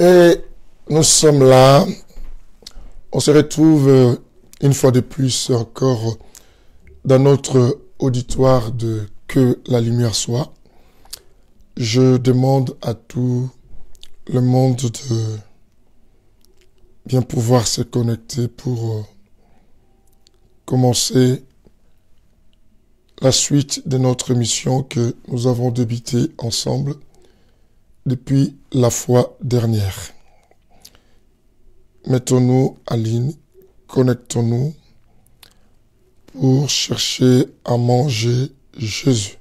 Et nous sommes là, on se retrouve une fois de plus encore dans notre auditoire de Que la lumière soit. Je demande à tout le monde de bien pouvoir se connecter pour commencer la suite de notre émission que nous avons débutée ensemble depuis la fois dernière. Mettons-nous en ligne, connectons-nous pour chercher à manger Jésus.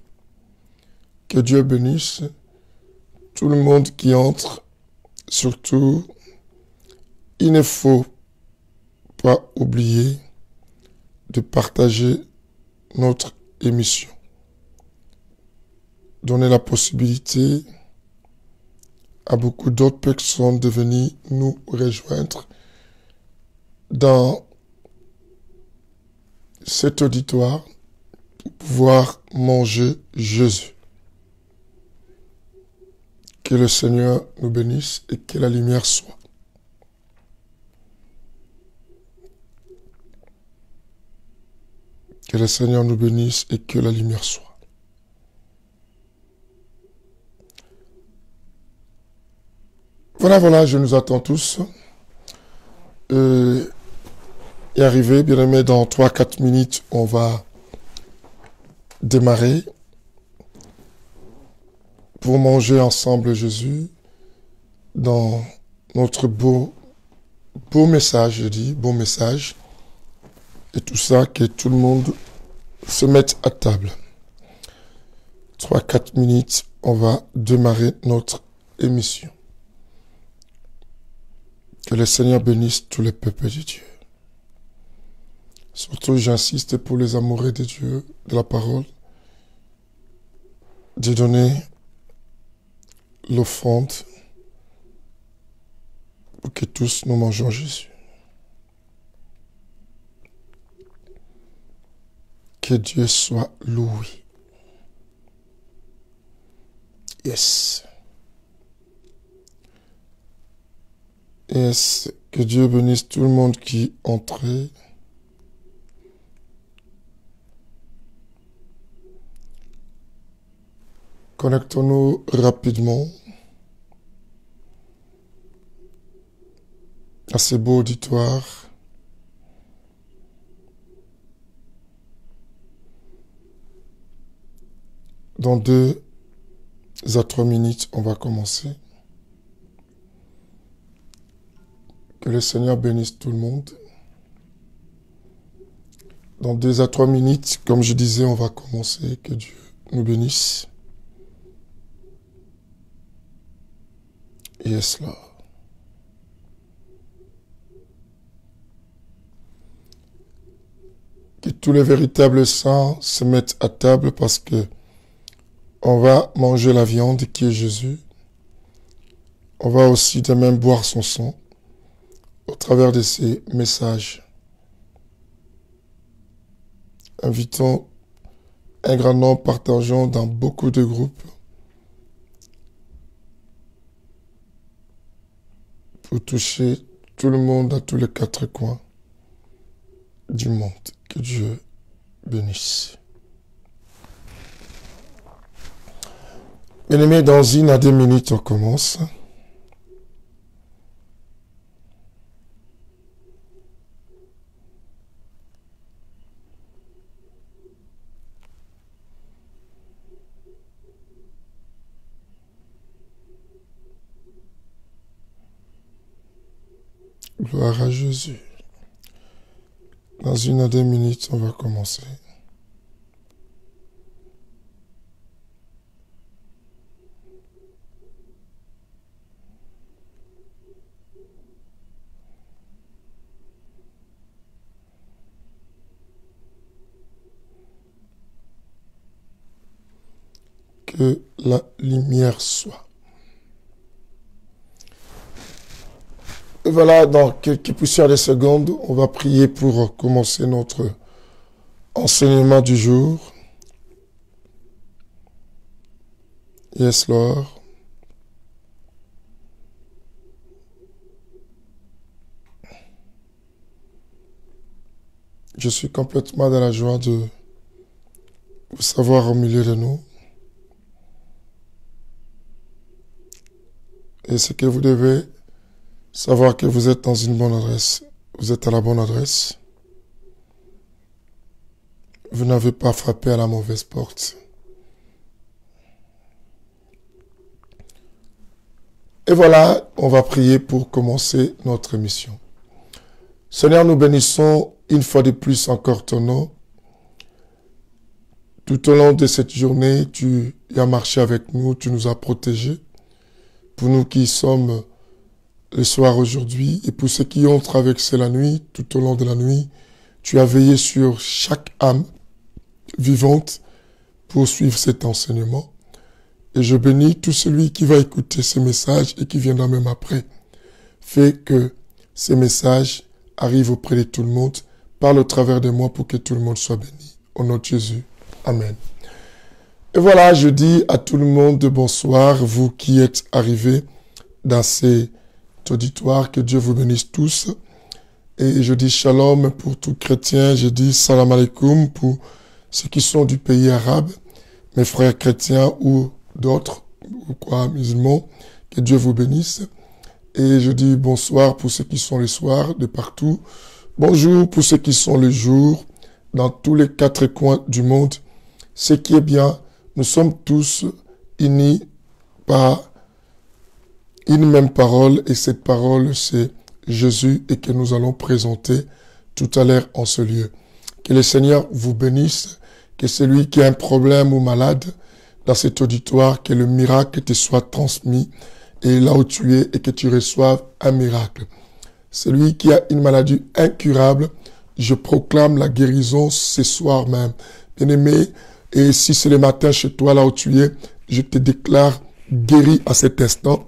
Que Dieu bénisse tout le monde qui entre. Surtout, il ne faut pas oublier de partager notre émission. Donner la possibilité à beaucoup d'autres personnes de venir nous rejoindre dans cet auditoire pour pouvoir manger Jésus. Que le Seigneur nous bénisse et que la lumière soit. Que le Seigneur nous bénisse et que la lumière soit. Voilà, je nous attends tous. Y arriver, bien aimé, dans 3-4 minutes, on va démarrer pour manger ensemble Jésus dans notre beau message, je dis, beau message. Et tout ça, que tout le monde se mette à table. 3-4 minutes, on va démarrer notre émission. Que le Seigneur bénisse tous les peuples de Dieu. Surtout, j'insiste pour les amoureux de Dieu, de la parole, de donner l'offrande pour que tous nous mangeons Jésus. Que Dieu soit loué. Yes. Yes. Que Dieu bénisse tout le monde qui entrait. Connectons-nous rapidement à ces beaux auditoires. Dans 2 à 3 minutes, on va commencer. Que le Seigneur bénisse tout le monde. Dans 2 à 3 minutes, comme je disais, on va commencer. Que Dieu nous bénisse. Yes, là. Que tous les véritables saints se mettent à table parce que on va manger la viande qui est Jésus. On va aussi de même boire son sang au travers de ces messages. Invitons un grand nombre, partageons dans beaucoup de groupes pour toucher tout le monde à tous les 4 coins du monde. Que Dieu bénisse. Bien-aimés, dans 1 à 2 minutes, on commence. Gloire à Jésus. Dans 1 à 2 minutes, on va commencer. Que la lumière soit. Et voilà, dans quelques poussières de secondes, on va prier pour commencer notre enseignement du jour. Yes, Lord. Je suis complètement dans la joie de vous savoir au milieu de nous. Et ce que vous devez savoir que vous êtes dans une bonne adresse. Vous êtes à la bonne adresse. Vous n'avez pas frappé à la mauvaise porte. Et voilà, on va prier pour commencer notre émission. Seigneur, nous bénissons une fois de plus encore ton nom. Tout au long de cette journée, tu as marché avec nous, tu nous as protégés. Pour nous qui sommes le soir aujourd'hui et pour ceux qui ont traversé la nuit, tout au long de la nuit, tu as veillé sur chaque âme vivante pour suivre cet enseignement. Et je bénis tout celui qui va écouter ce message et qui viendra même après. Fais que ces messages arrivent auprès de tout le monde, parle au travers de moi pour que tout le monde soit béni. Au nom de Jésus. Amen. Et voilà, je dis à tout le monde bonsoir, vous qui êtes arrivés dans cet auditoire, que Dieu vous bénisse tous. Et je dis shalom pour tout chrétien, je dis salam alaikum pour ceux qui sont du pays arabe, mes frères chrétiens ou d'autres, ou quoi, musulmans, que Dieu vous bénisse. Et je dis bonsoir pour ceux qui sont le soir de partout. Bonjour pour ceux qui sont le jour, dans tous les 4 coins du monde. Ce qui est bien, nous sommes tous unis par une même parole, et cette parole, c'est Jésus, et que nous allons présenter tout à l'heure en ce lieu. Que le Seigneur vous bénisse, que celui qui a un problème ou malade dans cet auditoire, que le miracle te soit transmis, et là où tu es, et que tu reçoives un miracle. Celui qui a une maladie incurable, je proclame la guérison ce soir même. Bien-aimé, et si c'est le matin chez toi, là où tu es, je te déclare guéri à cet instant.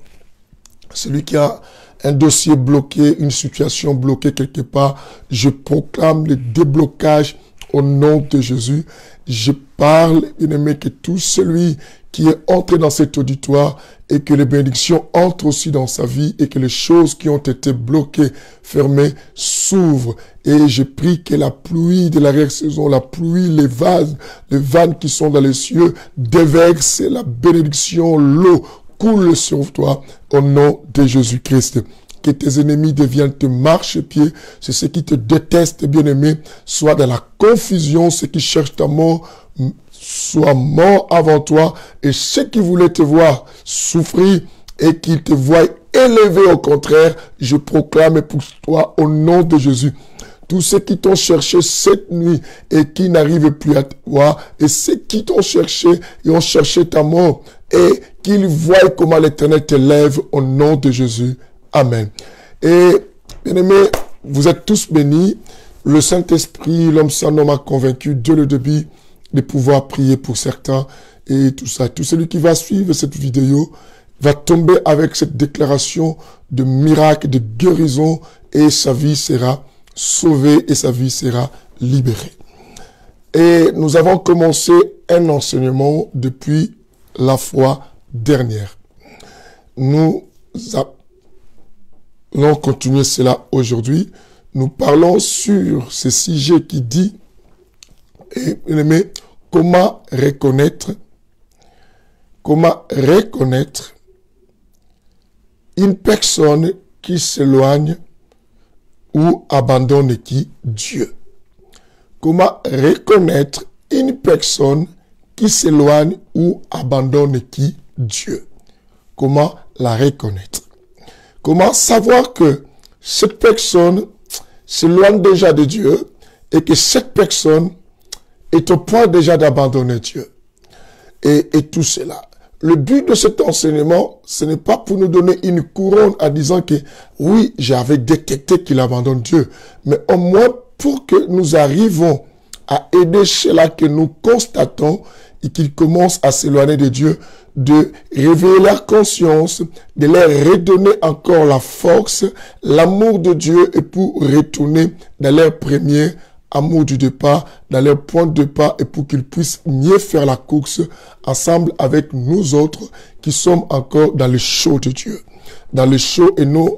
Celui qui a un dossier bloqué, une situation bloquée quelque part, je proclame le déblocage au nom de Jésus. Je parle, bien-aimé, que tout celui qui est entré dans cet auditoire et que les bénédictions entrent aussi dans sa vie et que les choses qui ont été bloquées, fermées, s'ouvrent. Et je prie que la pluie de l'arrière-saison, la pluie, les vases, les vannes qui sont dans les cieux, déversent la bénédiction, l'eau coule sur toi au nom de Jésus-Christ. Que tes ennemis deviennent te marchepieds, c'est ceux qui te détestent, bien-aimé, soit dans la confusion, ceux qui cherchent ta mort, soient morts avant toi, et ceux qui voulaient te voir souffrir et qui te voient élevé au contraire, je proclame pour toi au nom de Jésus. Tous ceux qui t'ont cherché cette nuit et qui n'arrivent plus à te voir, et ceux qui t'ont cherché et ont cherché ta mort, et qu'ils voient comment l'Éternel te lève au nom de Jésus. Amen. Et, bien-aimés, vous êtes tous bénis. Le Saint-Esprit, l'homme sans nom m'a convaincu dès le début de pouvoir prier pour certains et tout ça. Tout celui qui va suivre cette vidéo va tomber avec cette déclaration de miracle, de guérison, et sa vie sera sauvée et sa vie sera libérée. Et nous avons commencé un enseignement depuis la fois dernière. Nous allons continuer cela aujourd'hui. Nous parlons sur ce sujet qui dit, comment reconnaître une personne qui s'éloigne ou abandonne qui Dieu. Comment reconnaître une personne qui s'éloigne ou abandonne qui Dieu. Comment la reconnaître? Comment savoir que cette personne s'éloigne déjà de Dieu et que cette personne est au point déjà d'abandonner Dieu? Et tout cela. Le but de cet enseignement, ce n'est pas pour nous donner une couronne en disant que oui, j'avais détecté qu'il abandonne Dieu, mais au moins pour que nous arrivons à aider ceux-là que nous constatons et qu'ils commencent à s'éloigner de Dieu, de réveiller leur conscience, de leur redonner encore la force, l'amour de Dieu, et pour retourner dans leur premier amour du départ, dans leur point de départ, et pour qu'ils puissent mieux faire la course ensemble avec nous autres qui sommes encore dans le show de Dieu. Dans le show, et nous,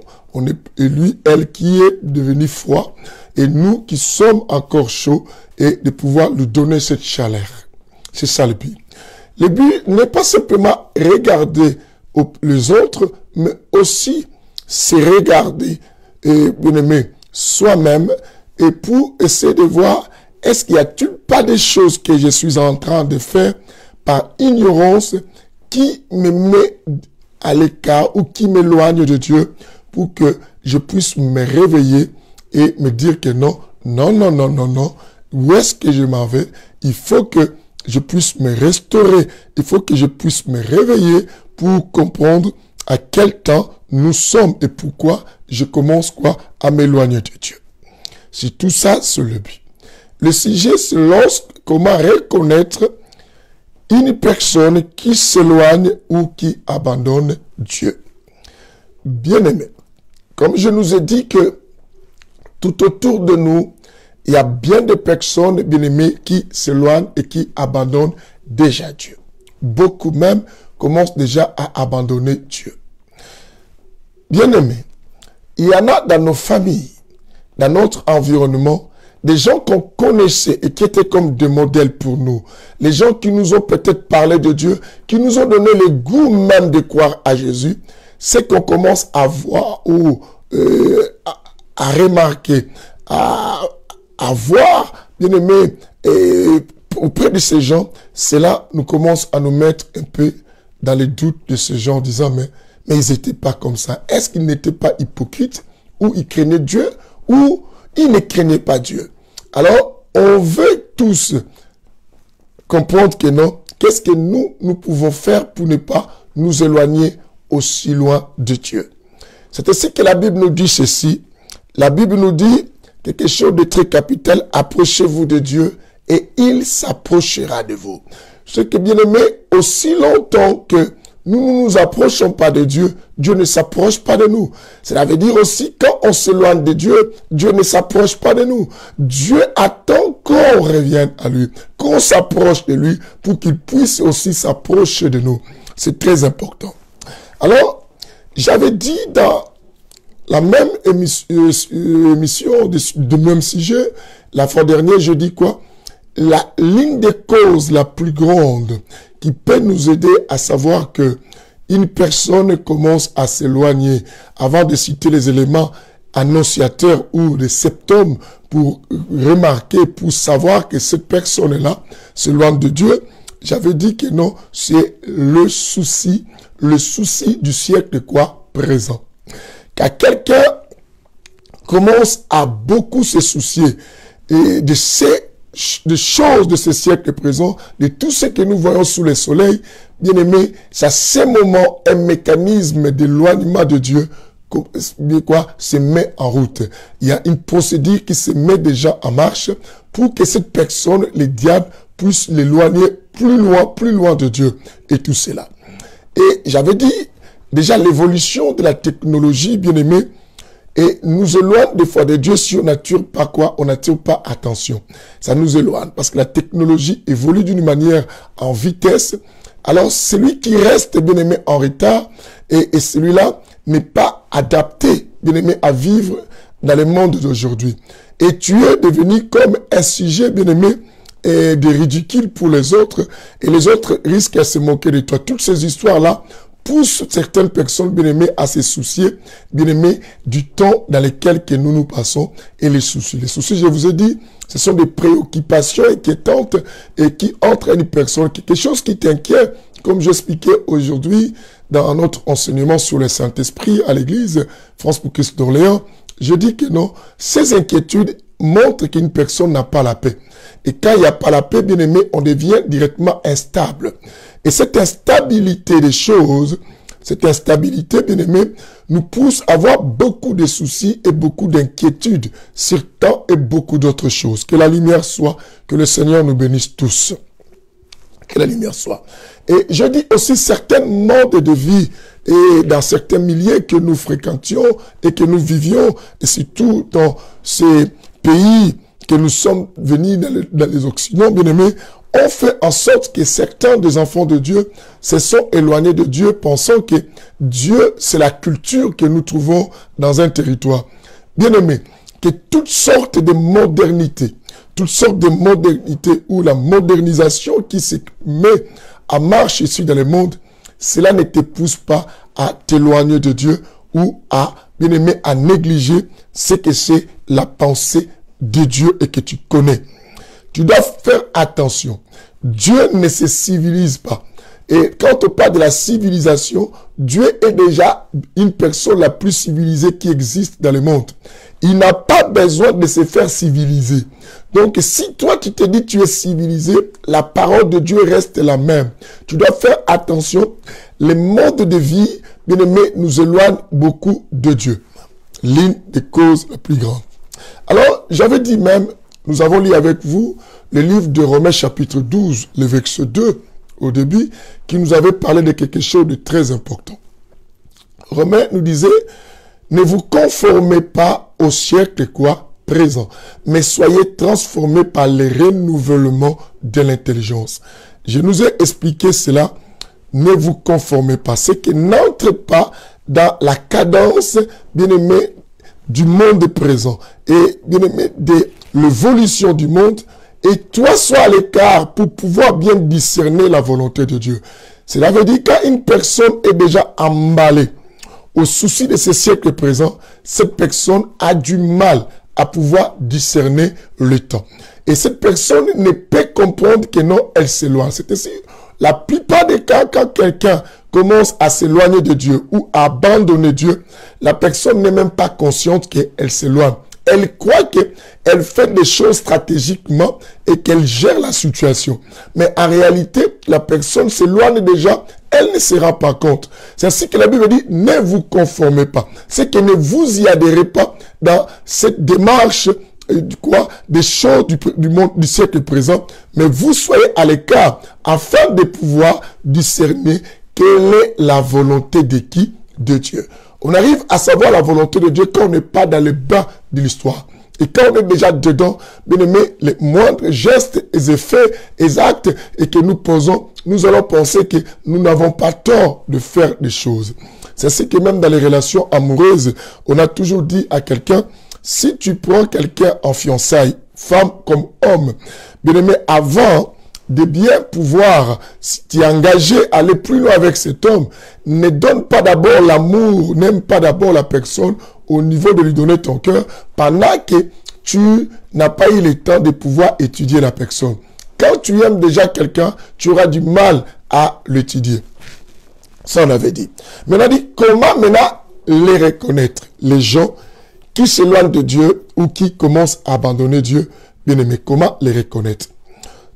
et lui, elle qui est devenu froid, et nous qui sommes encore chauds, et de pouvoir lui donner cette chaleur. C'est ça le but. Le but n'est pas simplement regarder les autres, mais aussi se regarder, et bien aimé, soi-même, et pour essayer de voir, est-ce qu'il y a-t-il pas des choses que je suis en train de faire par ignorance qui me met à l'écart ou qui m'éloigne de Dieu pour que je puisse me réveiller et me dire que non, où est-ce que je m'en vais? Il faut que je puisse me restaurer, il faut que je puisse me réveiller pour comprendre à quel temps nous sommes et pourquoi je commence à m'éloigner de Dieu. C'est tout ça, c'est le but. Le sujet, c'est comment reconnaître une personne qui s'éloigne ou qui abandonne Dieu. Bien-aimé, comme je nous ai dit que tout autour de nous, il y a bien de personnes, bien-aimées, qui s'éloignent et qui abandonnent déjà Dieu. Beaucoup même commencent déjà à abandonner Dieu. Bien-aimé, il y en a dans nos familles, dans notre environnement, des gens qu'on connaissait et qui étaient comme des modèles pour nous. Les gens qui nous ont peut-être parlé de Dieu, qui nous ont donné le goût même de croire à Jésus, c'est qu'on commence à voir ou à remarquer, à voir, bien aimé, et auprès de ces gens, cela nous commence à nous mettre un peu dans les doutes de ces gens en disant, mais ils n'étaient pas comme ça. Est-ce qu'ils n'étaient pas hypocrites ou ils craignaient Dieu ou ils ne craignaient pas Dieu? Alors, on veut tous comprendre que non. Qu'est-ce que nous pouvons faire pour ne pas nous éloigner aussi loin de Dieu? C'est ainsi que la Bible nous dit ceci. La Bible nous dit quelque chose de très capital. Approchez-vous de Dieu et il s'approchera de vous. Ce que, bien aimé, aussi longtemps que nous ne nous approchons pas de Dieu, Dieu ne s'approche pas de nous. Cela veut dire aussi, quand on s'éloigne de Dieu, Dieu ne s'approche pas de nous. Dieu attend qu'on revienne à lui, qu'on s'approche de lui pour qu'il puisse aussi s'approcher de nous. C'est très important. Alors, j'avais dit dans la même émission de même sujet, la fois dernière, je dis quoi? La ligne de cause la plus grande qui peut nous aider à savoir que une personne commence à s'éloigner, avant de citer les éléments annonciateurs ou les symptômes pour remarquer, pour savoir que cette personne-là s'éloigne de Dieu, j'avais dit que non, c'est le souci du siècle présent. Car quelqu'un commence à beaucoup se soucier et de choses de ce siècle présent, de tout ce que nous voyons sous le soleil, bien aimé, c'est à ce moment un mécanisme d'éloignement de Dieu se met en route. Il y a une procédure qui se met déjà en marche pour que cette personne, les diables, puissent l'éloigner plus loin de Dieu et tout cela. Et j'avais dit déjà l'évolution de la technologie, bien aimé, et nous éloigne des fois de Dieu si on n'attire pas on n'attire pas attention. Ça nous éloigne parce que la technologie évolue d'une manière en vitesse. Alors celui qui reste bien aimé en retard et celui-là n'est pas adapté bien aimé à vivre dans le monde d'aujourd'hui. Et tu es devenu comme un sujet bien aimé et de ridicule pour les autres et les autres risquent à se moquer de toi. Toutes ces histoires-là pousse certaines personnes bien-aimées à se soucier, bien-aimés, du temps dans lequel que nous passons et les soucis. Les soucis, je vous ai dit, ce sont des préoccupations inquiétantes et qui entraînent une personne, quelque chose qui t'inquiète, comme j'expliquais aujourd'hui dans notre enseignement sur le Saint-Esprit à l'église France pour Christ d'Orléans. Je dis que non, ces inquiétudes montrent qu'une personne n'a pas la paix. Et quand il n'y a pas la paix, bien-aimé, on devient directement instable. Et cette instabilité des choses, cette instabilité, bien-aimé, nous pousse à avoir beaucoup de soucis et beaucoup d'inquiétudes sur tant et beaucoup d'autres choses. Que la lumière soit, que le Seigneur nous bénisse tous. Que la lumière soit. Et je dis aussi certains modes de vie et dans certains milieux que nous fréquentions et que nous vivions, et surtout dans ces pays que nous sommes venus dans les Occidents, bien-aimés, ont fait en sorte que certains des enfants de Dieu se sont éloignés de Dieu, pensant que Dieu, c'est la culture que nous trouvons dans un territoire. Bien-aimés, que toutes sortes de modernités, ou la modernisation qui se met en marche ici dans le monde, cela ne te pousse pas à t'éloigner de Dieu ou à, bien-aimé, à négliger ce que c'est la pensée de Dieu et que tu connais. Tu dois faire attention. Dieu ne se civilise pas. Et quand on parle de la civilisation, Dieu est déjà une personne la plus civilisée qui existe dans le monde. Il n'a pas besoin de se faire civiliser. Donc, si toi, tu te dis que tu es civilisé, la parole de Dieu reste la même. Tu dois faire attention. Les modes de vie, bien aimé, nous éloignent beaucoup de Dieu. L'une des causes les plus grandes. Alors, j'avais dit même, nous avons lu avec vous le livre de Romains chapitre 12, le verset 2, au début, qui nous avait parlé de quelque chose de très important. Romains nous disait, ne vous conformez pas au siècle présent, mais soyez transformés par le renouvellement de l'intelligence. Je nous ai expliqué cela, ne vous conformez pas, c'est que n'entre pas dans la cadence, bien-aimé, du monde présent et, bien-aimé, de l'évolution du monde, et toi sois à l'écart pour pouvoir bien discerner la volonté de Dieu. Cela veut dire quand une personne est déjà emballée au souci de ce siècle présent, cette personne a du mal à pouvoir discerner le temps. Et cette personne ne peut comprendre que non, elle s'éloigne. C'est ainsi. La plupart des cas, quand quelqu'un commence à s'éloigner de Dieu ou à abandonner Dieu, la personne n'est même pas consciente qu'elle s'éloigne. Elle croit qu'elle fait des choses stratégiquement et qu'elle gère la situation. Mais en réalité, la personne s'éloigne déjà, elle ne se rend pas compte. C'est ainsi que la Bible dit, ne vous conformez pas. C'est que ne vous y adhérez pas dans cette démarche des choses du monde du siècle présent, mais vous soyez à l'écart afin de pouvoir discerner quelle est la volonté de qui? De Dieu. On arrive à savoir la volonté de Dieu quand on n'est pas dans le bas de l'histoire. Et quand on est déjà dedans, bien aimé, les moindres gestes, les effets, les actes et que nous posons, nous allons penser que nous n'avons pas tort de faire des choses. C'est ce que même dans les relations amoureuses, on a toujours dit à quelqu'un, si tu prends quelqu'un en fiançailles, femme comme homme, bien aimé, avant de bien pouvoir t'y engager, aller plus loin avec cet homme, ne donne pas d'abord l'amour, n'aime pas d'abord la personne au niveau de lui donner ton cœur, pendant que tu n'as pas eu le temps de pouvoir étudier la personne. Quand tu aimes déjà quelqu'un, tu auras du mal à l'étudier. Ça, on avait dit. Maintenant, on dit, comment maintenant les reconnaître, les gens qui s'éloignent de Dieu ou qui commencent à abandonner Dieu, bien aimé, comment les reconnaître?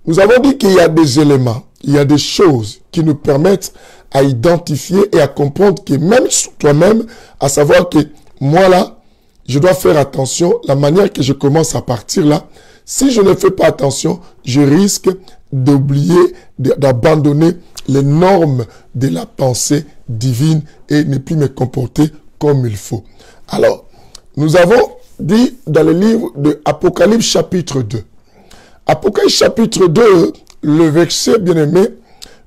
Nous avons dit qu'il y a des éléments, il y a des choses qui nous permettent à identifier et à comprendre que même sur toi-même, à savoir que moi là, je dois faire attention, la manière que je commence à partir là, si je ne fais pas attention, je risque d'oublier, d'abandonner les normes de la pensée divine et ne plus me comporter comme il faut. Alors, nous avons dit dans le livre de Apocalypse chapitre 2, Apocalypse chapitre 2, le verset, bien aimé,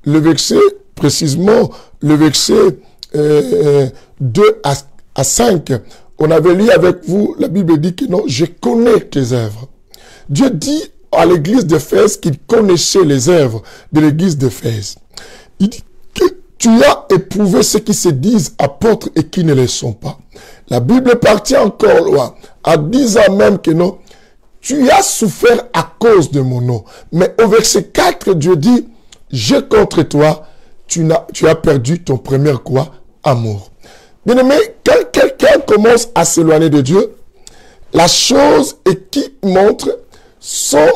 le verset, précisément, le verset 2 à 5, on avait lu avec vous, la Bible dit que non, je connais tes œuvres. Dieu dit à l'église d'Éphèse qu'il connaissait les œuvres de l'église d'Éphèse. Il dit que tu as éprouvé ceux qui se disent apôtres et qui ne le sont pas. La Bible partit encore loin, en disant même que non, tu as souffert à cause de mon nom. Mais au verset 4, Dieu dit, je contre toi, tu as perdu ton premier quoi? Amour. Bien aimé, quand quelqu'un commence à s'éloigner de Dieu, la chose qui montre son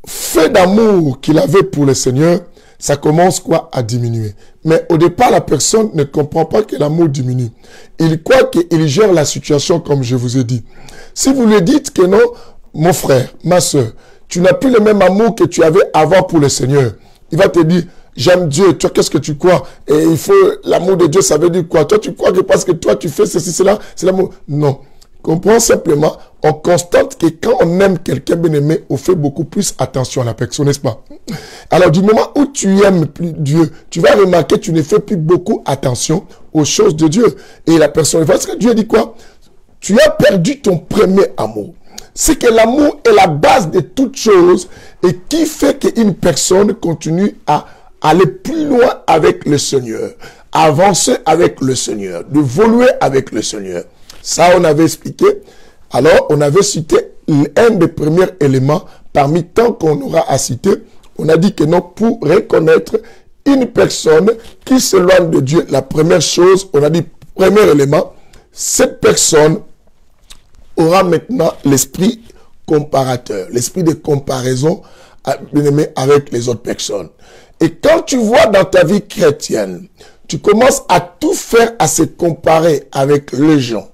fait d'amour qu'il avait pour le Seigneur, ça commence quoi? À diminuer. Mais au départ, la personne ne comprend pas que l'amour diminue. Il croit qu'il gère la situation comme je vous ai dit. Si vous lui dites que non, mon frère, ma soeur, tu n'as plus le même amour que tu avais avant pour le Seigneur. Il va te dire, j'aime Dieu, toi qu'est-ce que tu crois? Et il faut, l'amour de Dieu, ça veut dire quoi? Toi tu crois que parce que toi tu fais ceci, cela, c'est l'amour? Non. Comprends simplement, on constate que quand on aime quelqu'un bien-aimé, on fait beaucoup plus attention à la personne, n'est-ce pas? Alors, du moment où tu aimes plus Dieu, tu vas remarquer que tu ne fais plus beaucoup attention aux choses de Dieu. Et la personne, parce que Dieu dit quoi? Tu as perdu ton premier amour. C'est que l'amour est la base de toute chose et qui fait qu'une personne continue à aller plus loin avec le Seigneur, avancer avec le Seigneur, d'évoluer avec le Seigneur. Ça, on avait expliqué. Alors, on avait cité un des premiers éléments parmi tant qu'on aura à citer. On a dit que non, pour reconnaître une personne qui s'éloigne de Dieu, la première chose, on a dit, premier élément, cette personne aura maintenant l'esprit comparateur, l'esprit de comparaison avec les autres personnes. Et quand tu vois dans ta vie chrétienne, tu commences à tout faire à se comparer avec les gens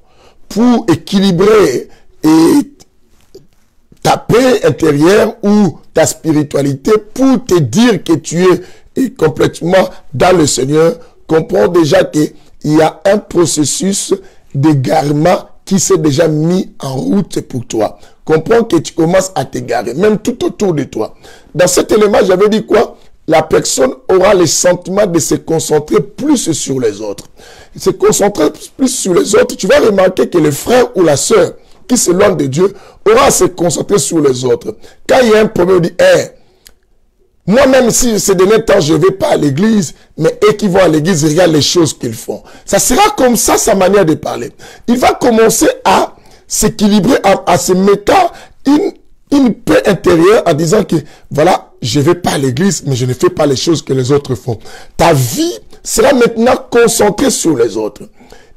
pour équilibrer et ta paix intérieure ou ta spiritualité, pour te dire que tu es complètement dans le Seigneur, comprends déjà qu'il y a un processus d'égarement qui s'est déjà mis en route pour toi. Comprends que tu commences à t'égarer, même tout autour de toi. Dans cet élément, j'avais dit quoi? La personne aura le sentiment de se concentrer plus sur les autres. Se concentrer plus sur les autres, tu vas remarquer que le frère ou la sœur qui s'éloigne de Dieu aura à se concentrer sur les autres. Quand il y a un problème, il dit, hey, moi-même, si ces derniers temps, je ne vais pas à l'église, mais eux qui vont à l'église, regarde les choses qu'ils font. Ça sera comme ça, sa manière de parler. Il va commencer à s'équilibrer, à se mettre une paix intérieure en disant que, voilà, je ne vais pas à l'église, mais je ne fais pas les choses que les autres font. Ta vie sera maintenant concentrée sur les autres.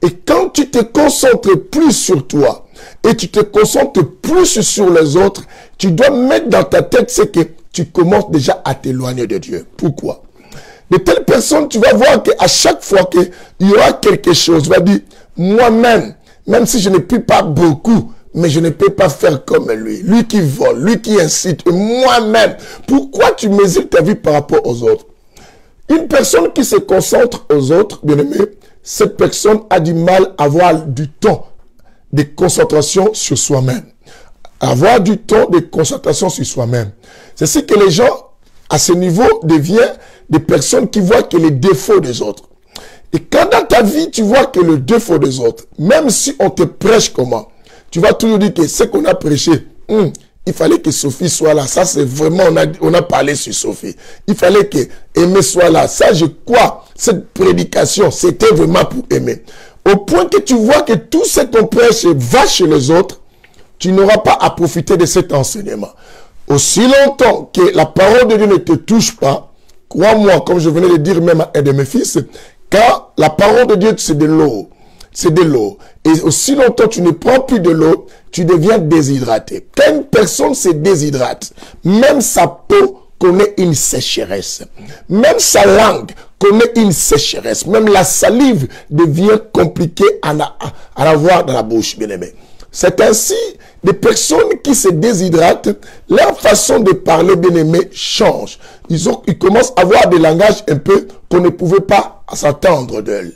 Et quand tu te concentres plus sur toi, et tu te concentres plus sur les autres, tu dois mettre dans ta tête ce que tu commences déjà à t'éloigner de Dieu. Pourquoi? De telles personnes, tu vas voir qu'à chaque fois qu'il y aura quelque chose, tu vas dire, moi-même, même si je ne prie pas beaucoup, mais je ne peux pas faire comme lui. Lui qui vole, lui qui incite, moi-même. Pourquoi tu mesures ta vie par rapport aux autres? Une personne qui se concentre aux autres, bien aimé, cette personne a du mal à avoir du temps de concentration sur soi-même. Avoir du temps de concentration sur soi-même. C'est ce que les gens, à ce niveau, deviennent des personnes qui voient que les défauts des autres. Et quand dans ta vie, tu vois que le défaut des autres, même si on te prêche comment, tu vas toujours dire que ce qu'on a prêché, il fallait que Sophie soit là. Ça, c'est vraiment, on a parlé sur Sophie. Il fallait que Aimé soit là. Ça, je crois, cette prédication, c'était vraiment pour Aimé. Au point que tu vois que tout ce qu'on prêche va chez les autres, tu n'auras pas à profiter de cet enseignement. Aussi longtemps que la parole de Dieu ne te touche pas, crois-moi, comme je venais de dire même à un de mes fils, quand la parole de Dieu, c'est de l'eau. C'est de l'eau. Et aussi longtemps tu ne prends plus de l'eau, tu deviens déshydraté. Quand une personne se déshydrate, même sa peau connaît une sécheresse. Même sa langue connaît une sécheresse. Même la salive devient compliquée à avoir dans la bouche, bien aimé. C'est ainsi, des personnes qui se déshydratent, leur façon de parler, bien aimé, change. Ils commencent à avoir des langages un peu qu'on ne pouvait pas s'entendre d'elles.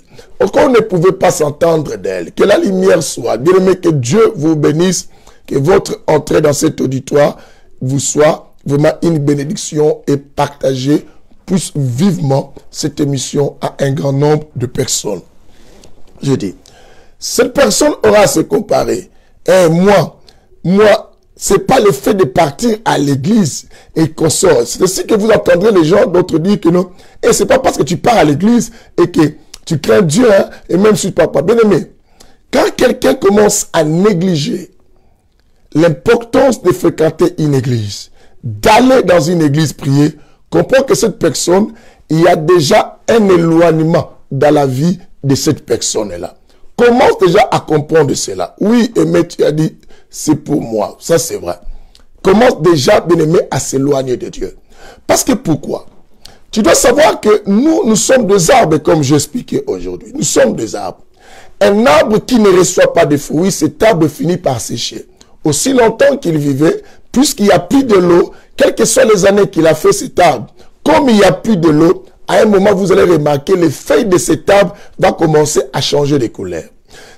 Qu'on ne pouvait pas s'entendre d'elle. Que la lumière soit. Bien aimé, que Dieu vous bénisse. Que votre entrée dans cet auditoire vous soit vraiment une bénédiction et partagez plus vivement cette émission à un grand nombre de personnes. Je dis, cette personne aura à se comparer. Et moi, c'est pas le fait de partir à l'église et qu'on sort. C'est aussi que vous entendrez les gens d'autres dire que non. Et c'est pas parce que tu pars à l'église et que tu crains Dieu, hein, et même si tu ne parles pas. Bien aimé, quand quelqu'un commence à négliger l'importance de fréquenter une église, d'aller dans une église prier, comprends que cette personne, il y a déjà un éloignement dans la vie de cette personne-là. Commence déjà à comprendre cela. Oui, Aimé, tu as dit, c'est pour moi. Ça, c'est vrai. Commence déjà, bien aimé, à s'éloigner de Dieu. Parce que pourquoi? Tu dois savoir que nous sommes des arbres, comme j'expliquais aujourd'hui. Nous sommes des arbres. Un arbre qui ne reçoit pas de fruits, cet arbre finit par sécher. Aussi longtemps qu'il vivait, puisqu'il n'y a plus de l'eau, quelles que soient les années qu'il a fait cet arbre, comme il n'y a plus de l'eau, à un moment, vous allez remarquer, les feuilles de cet arbre vont commencer à changer de couleur.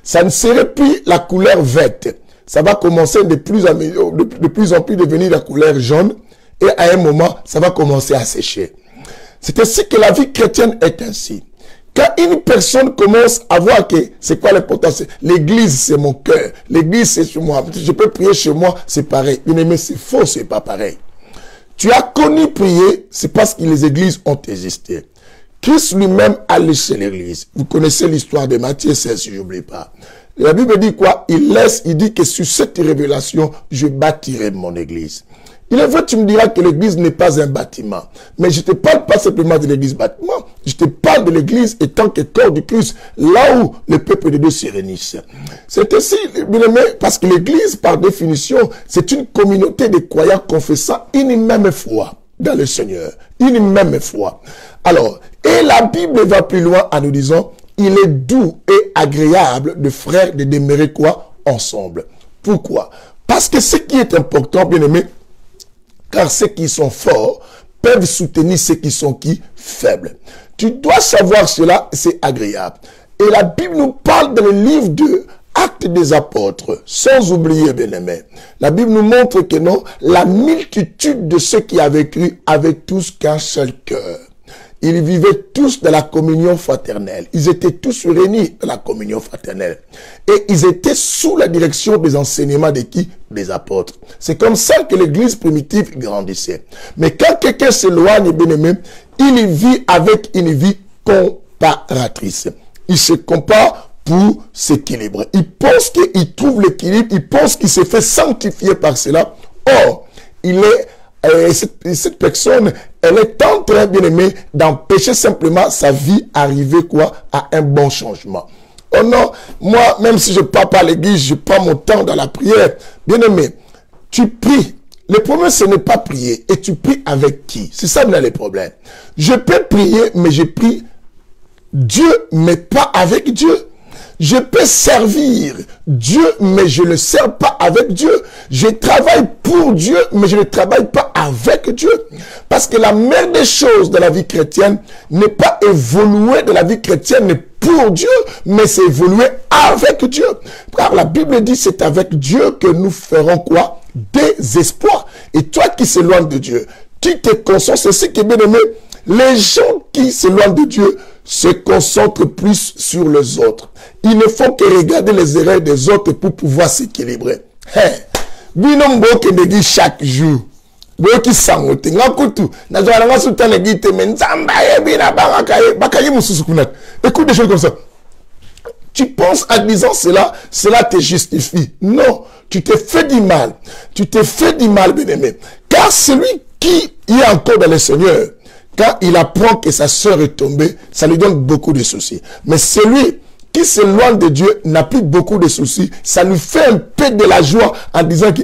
ça ne serait plus la couleur verte. Ça va commencer de plus en plus devenir la couleur jaune. Et à un moment, ça va commencer à sécher. C'est ainsi que la vie chrétienne est ainsi. Quand une personne commence à voir que c'est quoi l'importance, l'église c'est mon cœur, l'église c'est chez moi, je peux prier chez moi, c'est pareil. Bien-aimé, c'est faux, c'est pas pareil. Tu as connu prier, c'est parce que les églises ont existé. Christ lui-même allait chez l'église. Vous connaissez l'histoire de Matthieu 16, si je n'oublie pas. La Bible dit quoi? Il dit que sur cette révélation, je bâtirai mon église. Il est vrai, tu me diras que l'église n'est pas un bâtiment. Mais je ne te parle pas simplement de l'église bâtiment. Je te parle de l'église étant que corps du Christ, là où le peuple de Dieu se réunissent. C'est ainsi, bien aimé, parce que l'église, par définition, c'est une communauté de croyants confessant une même foi dans le Seigneur. Une même foi. Alors, et la Bible va plus loin en nous disant, il est doux et agréable de frères de demeurer quoi? Ensemble. Pourquoi? Parce que ce qui est important, bien aimé, car ceux qui sont forts peuvent soutenir ceux qui sont faibles. Tu dois savoir cela, c'est agréable. Et la Bible nous parle dans le livre de Actes des Apôtres, sans oublier, bien aimé. La Bible nous montre que non, la multitude de ceux qui avaient cru avaient tous qu'un seul cœur. Ils vivaient tous dans la communion fraternelle. Ils étaient tous réunis dans la communion fraternelle. Et ils étaient sous la direction des enseignements de qui? Des apôtres. C'est comme ça que l'église primitive grandissait. Mais quand quelqu'un s'éloigne, bien aimé, il vit avec une vie comparatrice. Il se compare pour s'équilibrer. Il pense qu'il trouve l'équilibre. Il pense qu'il se fait sanctifier par cela. Or, cette personne, elle est en train, bien aimé, d'empêcher simplement sa vie arriver quoi? À un bon changement. Oh non, moi, même si je ne pars pas à l'église, je prends mon temps dans la prière. Bien aimé, tu pries. Le problème, ce n'est pas prier. Et tu pries avec qui? C'est ça le problème. Je peux prier, mais je prie Dieu, mais pas avec Dieu. Je peux servir Dieu, mais je ne sers pas avec Dieu. Je travaille pour Dieu, mais je ne travaille pas avec Dieu. Parce que la meilleure des choses de la vie chrétienne n'est pas évoluer de la vie chrétienne pour Dieu, mais c'est évoluer avec Dieu. Car la Bible dit, c'est avec Dieu que nous ferons quoi? Des espoirs. Et toi qui s'éloignes de Dieu, tu te concentres, c'est ce qui est bien aimé. Les gens qui s'éloignent de Dieu se concentrent plus sur les autres. Il ne faut que regarder les erreurs des autres pour pouvoir s'équilibrer. Binombo que ne dit chaque jour. Boki sangote ngakutu na zwala ngasuta na gite menzamba yebina bakaye mususukunat. Écoute des choses comme ça. Tu penses en disant cela, cela te justifie. Non, tu te fais du mal. Tu te fais du mal, bien-aimé. Car celui qui est encore dans le Seigneur, quand il apprend que sa sœur est tombée, ça lui donne beaucoup de soucis. Mais celui qui s'éloigne de Dieu n'a plus beaucoup de soucis. Ça lui fait un peu de la joie en disant que,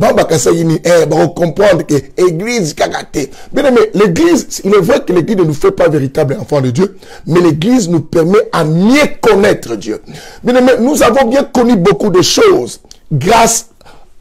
on comprendre que l'église, bien aimé, l'église, il est vrai que l'église ne nous fait pas véritable enfant de Dieu, mais l'église nous permet à mieux connaître Dieu. Bien aimé, nous avons bien connu beaucoup de choses grâce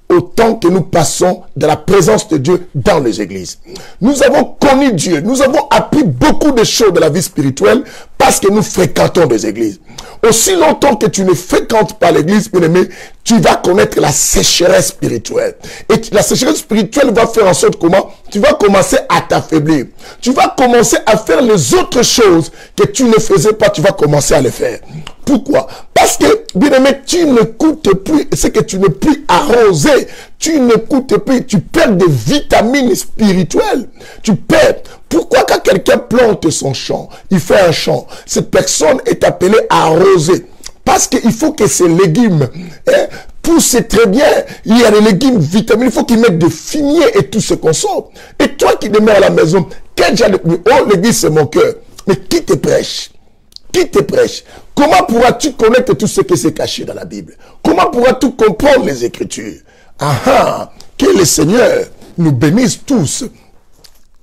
au temps que nous passons de la présence de Dieu dans les églises. Nous avons connu Dieu, nous avons appris beaucoup de choses de la vie spirituelle parce que nous fréquentons des églises. Aussi longtemps que tu ne fréquentes pas l'église, bien aimé, tu vas connaître la sécheresse spirituelle. Et la sécheresse spirituelle va faire en sorte comment? Tu vas commencer à t'affaiblir. Tu vas commencer à faire les autres choses que tu ne faisais pas, tu vas commencer à les faire. Pourquoi? Parce que, bien aimé, tu n'écoutes plus, c'est que tu n'es plus arrosé. Tu n'écoutes plus, tu perds des vitamines spirituelles. Tu perds. Pourquoi quand quelqu'un plante son champ, il fait un champ, cette personne est appelée à arroser? Parce qu'il faut que ces légumes poussent très bien. Il y a des légumes vitamines, il faut qu'ils mettent de fumier et tout se consomme. Et toi qui demeures à la maison, quel genre de... Oh, l'église c'est mon cœur. Mais qui te prêche? Qui te prêche? Comment pourras-tu connaître tout ce qui s'est caché dans la Bible? Comment pourras-tu comprendre les Écritures? Que le Seigneur nous bénisse tous.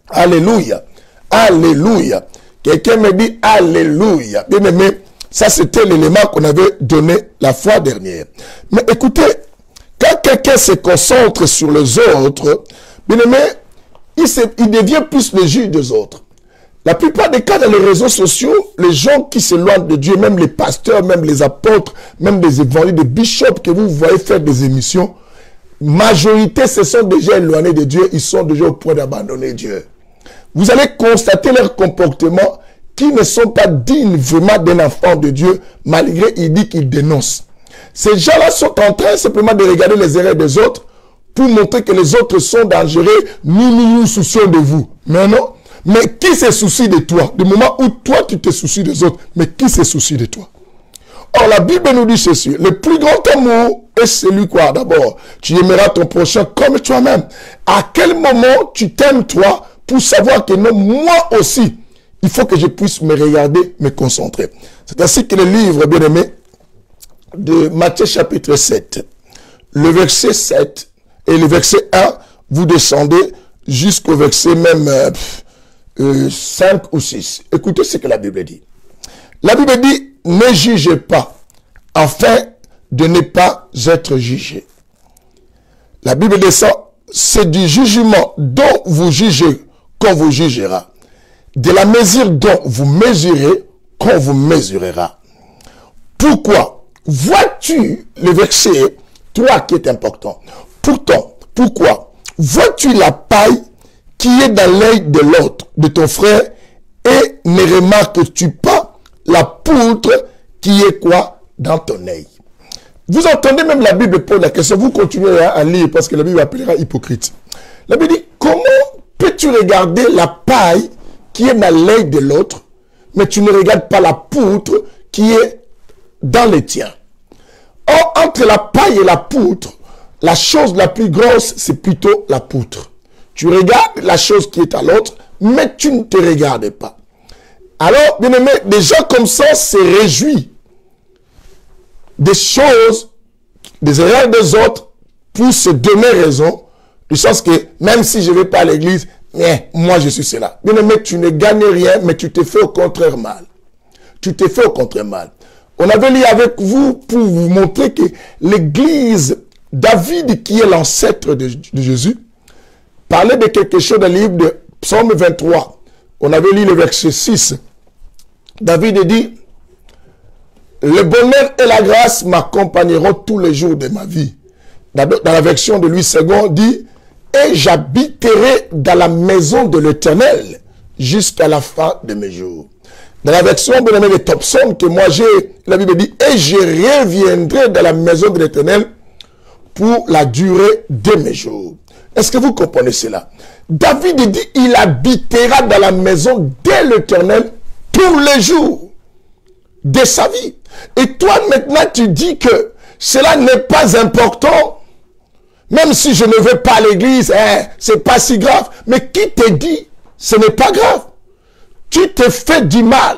Alléluia. Alléluia. Quelqu'un me dit Alléluia. Bien aimé, ça c'était l'élément qu'on avait donné la fois dernière. Mais écoutez, quand quelqu'un se concentre sur les autres, bien aimé, il devient plus le juge des autres. La plupart des cas dans les réseaux sociaux, les gens qui s'éloignent de Dieu, même les pasteurs, même les apôtres, même des évangélistes, des bishops que vous voyez faire des émissions, majorité se sont déjà éloignés de Dieu, ils sont déjà au point d'abandonner Dieu. Vous allez constater leur comportement qui ne sont pas dignes vraiment d'un enfant de Dieu, malgré il dit qu'ils dénoncent. Ces gens-là sont en train simplement de regarder les erreurs des autres pour montrer que les autres sont dangereux, nous soucions de vous. Mais non. Mais qui se soucie de toi? Du moment où toi tu te soucies des autres, mais qui se soucie de toi? Or, la Bible nous dit ceci. Le plus grand amour est celui quoi? D'abord, tu aimeras ton prochain comme toi-même. À quel moment tu t'aimes toi pour savoir que non, moi aussi, il faut que je puisse me regarder, me concentrer. C'est ainsi que le livre, bien aimé, de Matthieu chapitre 7, le verset 7 et le verset 1, vous descendez jusqu'au verset même 5 ou 6. Écoutez ce que la Bible dit. La Bible dit, ne jugez pas, afin de ne pas être jugé. La Bible descend, c'est du jugement dont vous jugez qu'on vous jugera. De la mesure dont vous mesurez qu'on vous mesurera. Pourquoi? Vois-tu le verset 3 qui est important. Pourtant, pourquoi? Vois-tu la paille qui est dans l'œil de l'autre, de ton frère, et ne remarques-tu pas la poutre qui est quoi? Dans ton œil. Vous entendez même la Bible pose la question, vous continuez à lire parce que la Bible appellera hypocrite. La Bible dit, comment peux-tu regarder la paille qui est dans l'œil de l'autre, mais tu ne regardes pas la poutre qui est dans les tiens? Or, entre la paille et la poutre, la chose la plus grosse, c'est plutôt la poutre. Tu regardes la chose qui est à l'autre, mais tu ne te regardes pas. Alors, bien aimé, des gens comme ça se réjouissent des choses, des erreurs des autres, pour se donner raison, du sens que même si je ne vais pas à l'église, moi je suis cela. Bien aimé, tu ne gagnes rien, mais tu te fais au contraire mal. Tu te fais au contraire mal. On avait lu avec vous pour vous montrer que l'église, David, qui est l'ancêtre de Jésus, parlait de quelque chose dans le livre de Psaume 23. On avait lu le verset 6. David dit, le bonheur et la grâce m'accompagneront tous les jours de ma vie. Dans la version de Louis II, dit, et j'habiterai dans la maison de l'Éternel jusqu'à la fin de mes jours. Dans la version de Thompson que moi j'ai, la Bible dit, et je reviendrai dans la maison de l'Éternel pour la durée de mes jours. Est-ce que vous comprenez cela? David dit, il habitera dans la maison de l'Éternel tous les jours de sa vie. Et toi maintenant tu dis que cela n'est pas important. Même si je ne vais pas à l'église, c'est pas si grave. Mais qui te dit, ce n'est pas grave? Tu te fais du mal.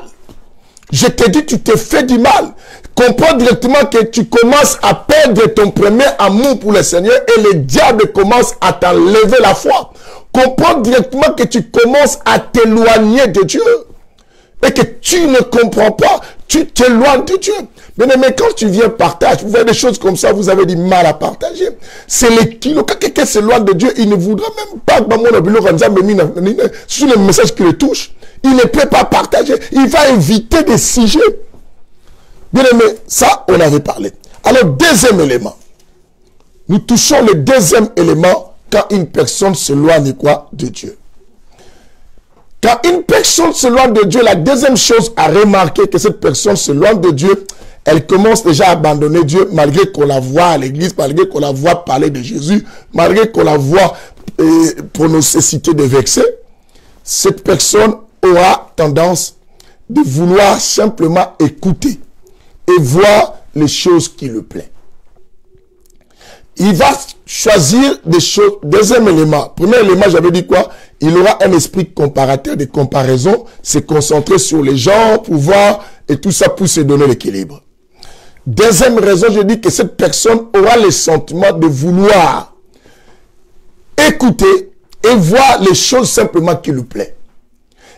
Je te dis, tu te fais du mal. Comprends directement que tu commences à perdre ton premier amour pour le Seigneur et le diable commence à t'enlever la foi. Comprends directement que tu commences à t'éloigner de Dieu. Et que tu ne comprends pas, tu t'éloignes de Dieu. Bien aimé, quand tu viens partager, vous voyez des choses comme ça, vous avez du mal à partager. C'est les kilos. Quand quelqu'un s'éloigne de Dieu, il ne voudra même pas sur le message qui le touche. Il ne peut pas partager. Il va éviter des sujets. Bien aimé, ça, on avait parlé. Alors, deuxième élément. Nous touchons le deuxième élément quand une personne s'éloigne quoi de Dieu. Quand une personne s'éloigne de Dieu, la deuxième chose à remarquer que cette personne s'éloigne de Dieu, elle commence déjà à abandonner Dieu malgré qu'on la voit à l'église, malgré qu'on la voit parler de Jésus, malgré qu'on la voit prononcer, citer des versets. Cette personne aura tendance de vouloir simplement écouter et voir les choses qui lui plaisent. Il va choisir des choses. Deuxième élément. Premier élément, j'avais dit quoi? Il aura un esprit comparateur, de comparaison, se concentrer sur les gens, pour voir, et tout ça pour se donner l'équilibre. Deuxième raison, je dis que cette personne aura le sentiment de vouloir écouter et voir les choses simplement qui lui plaisent.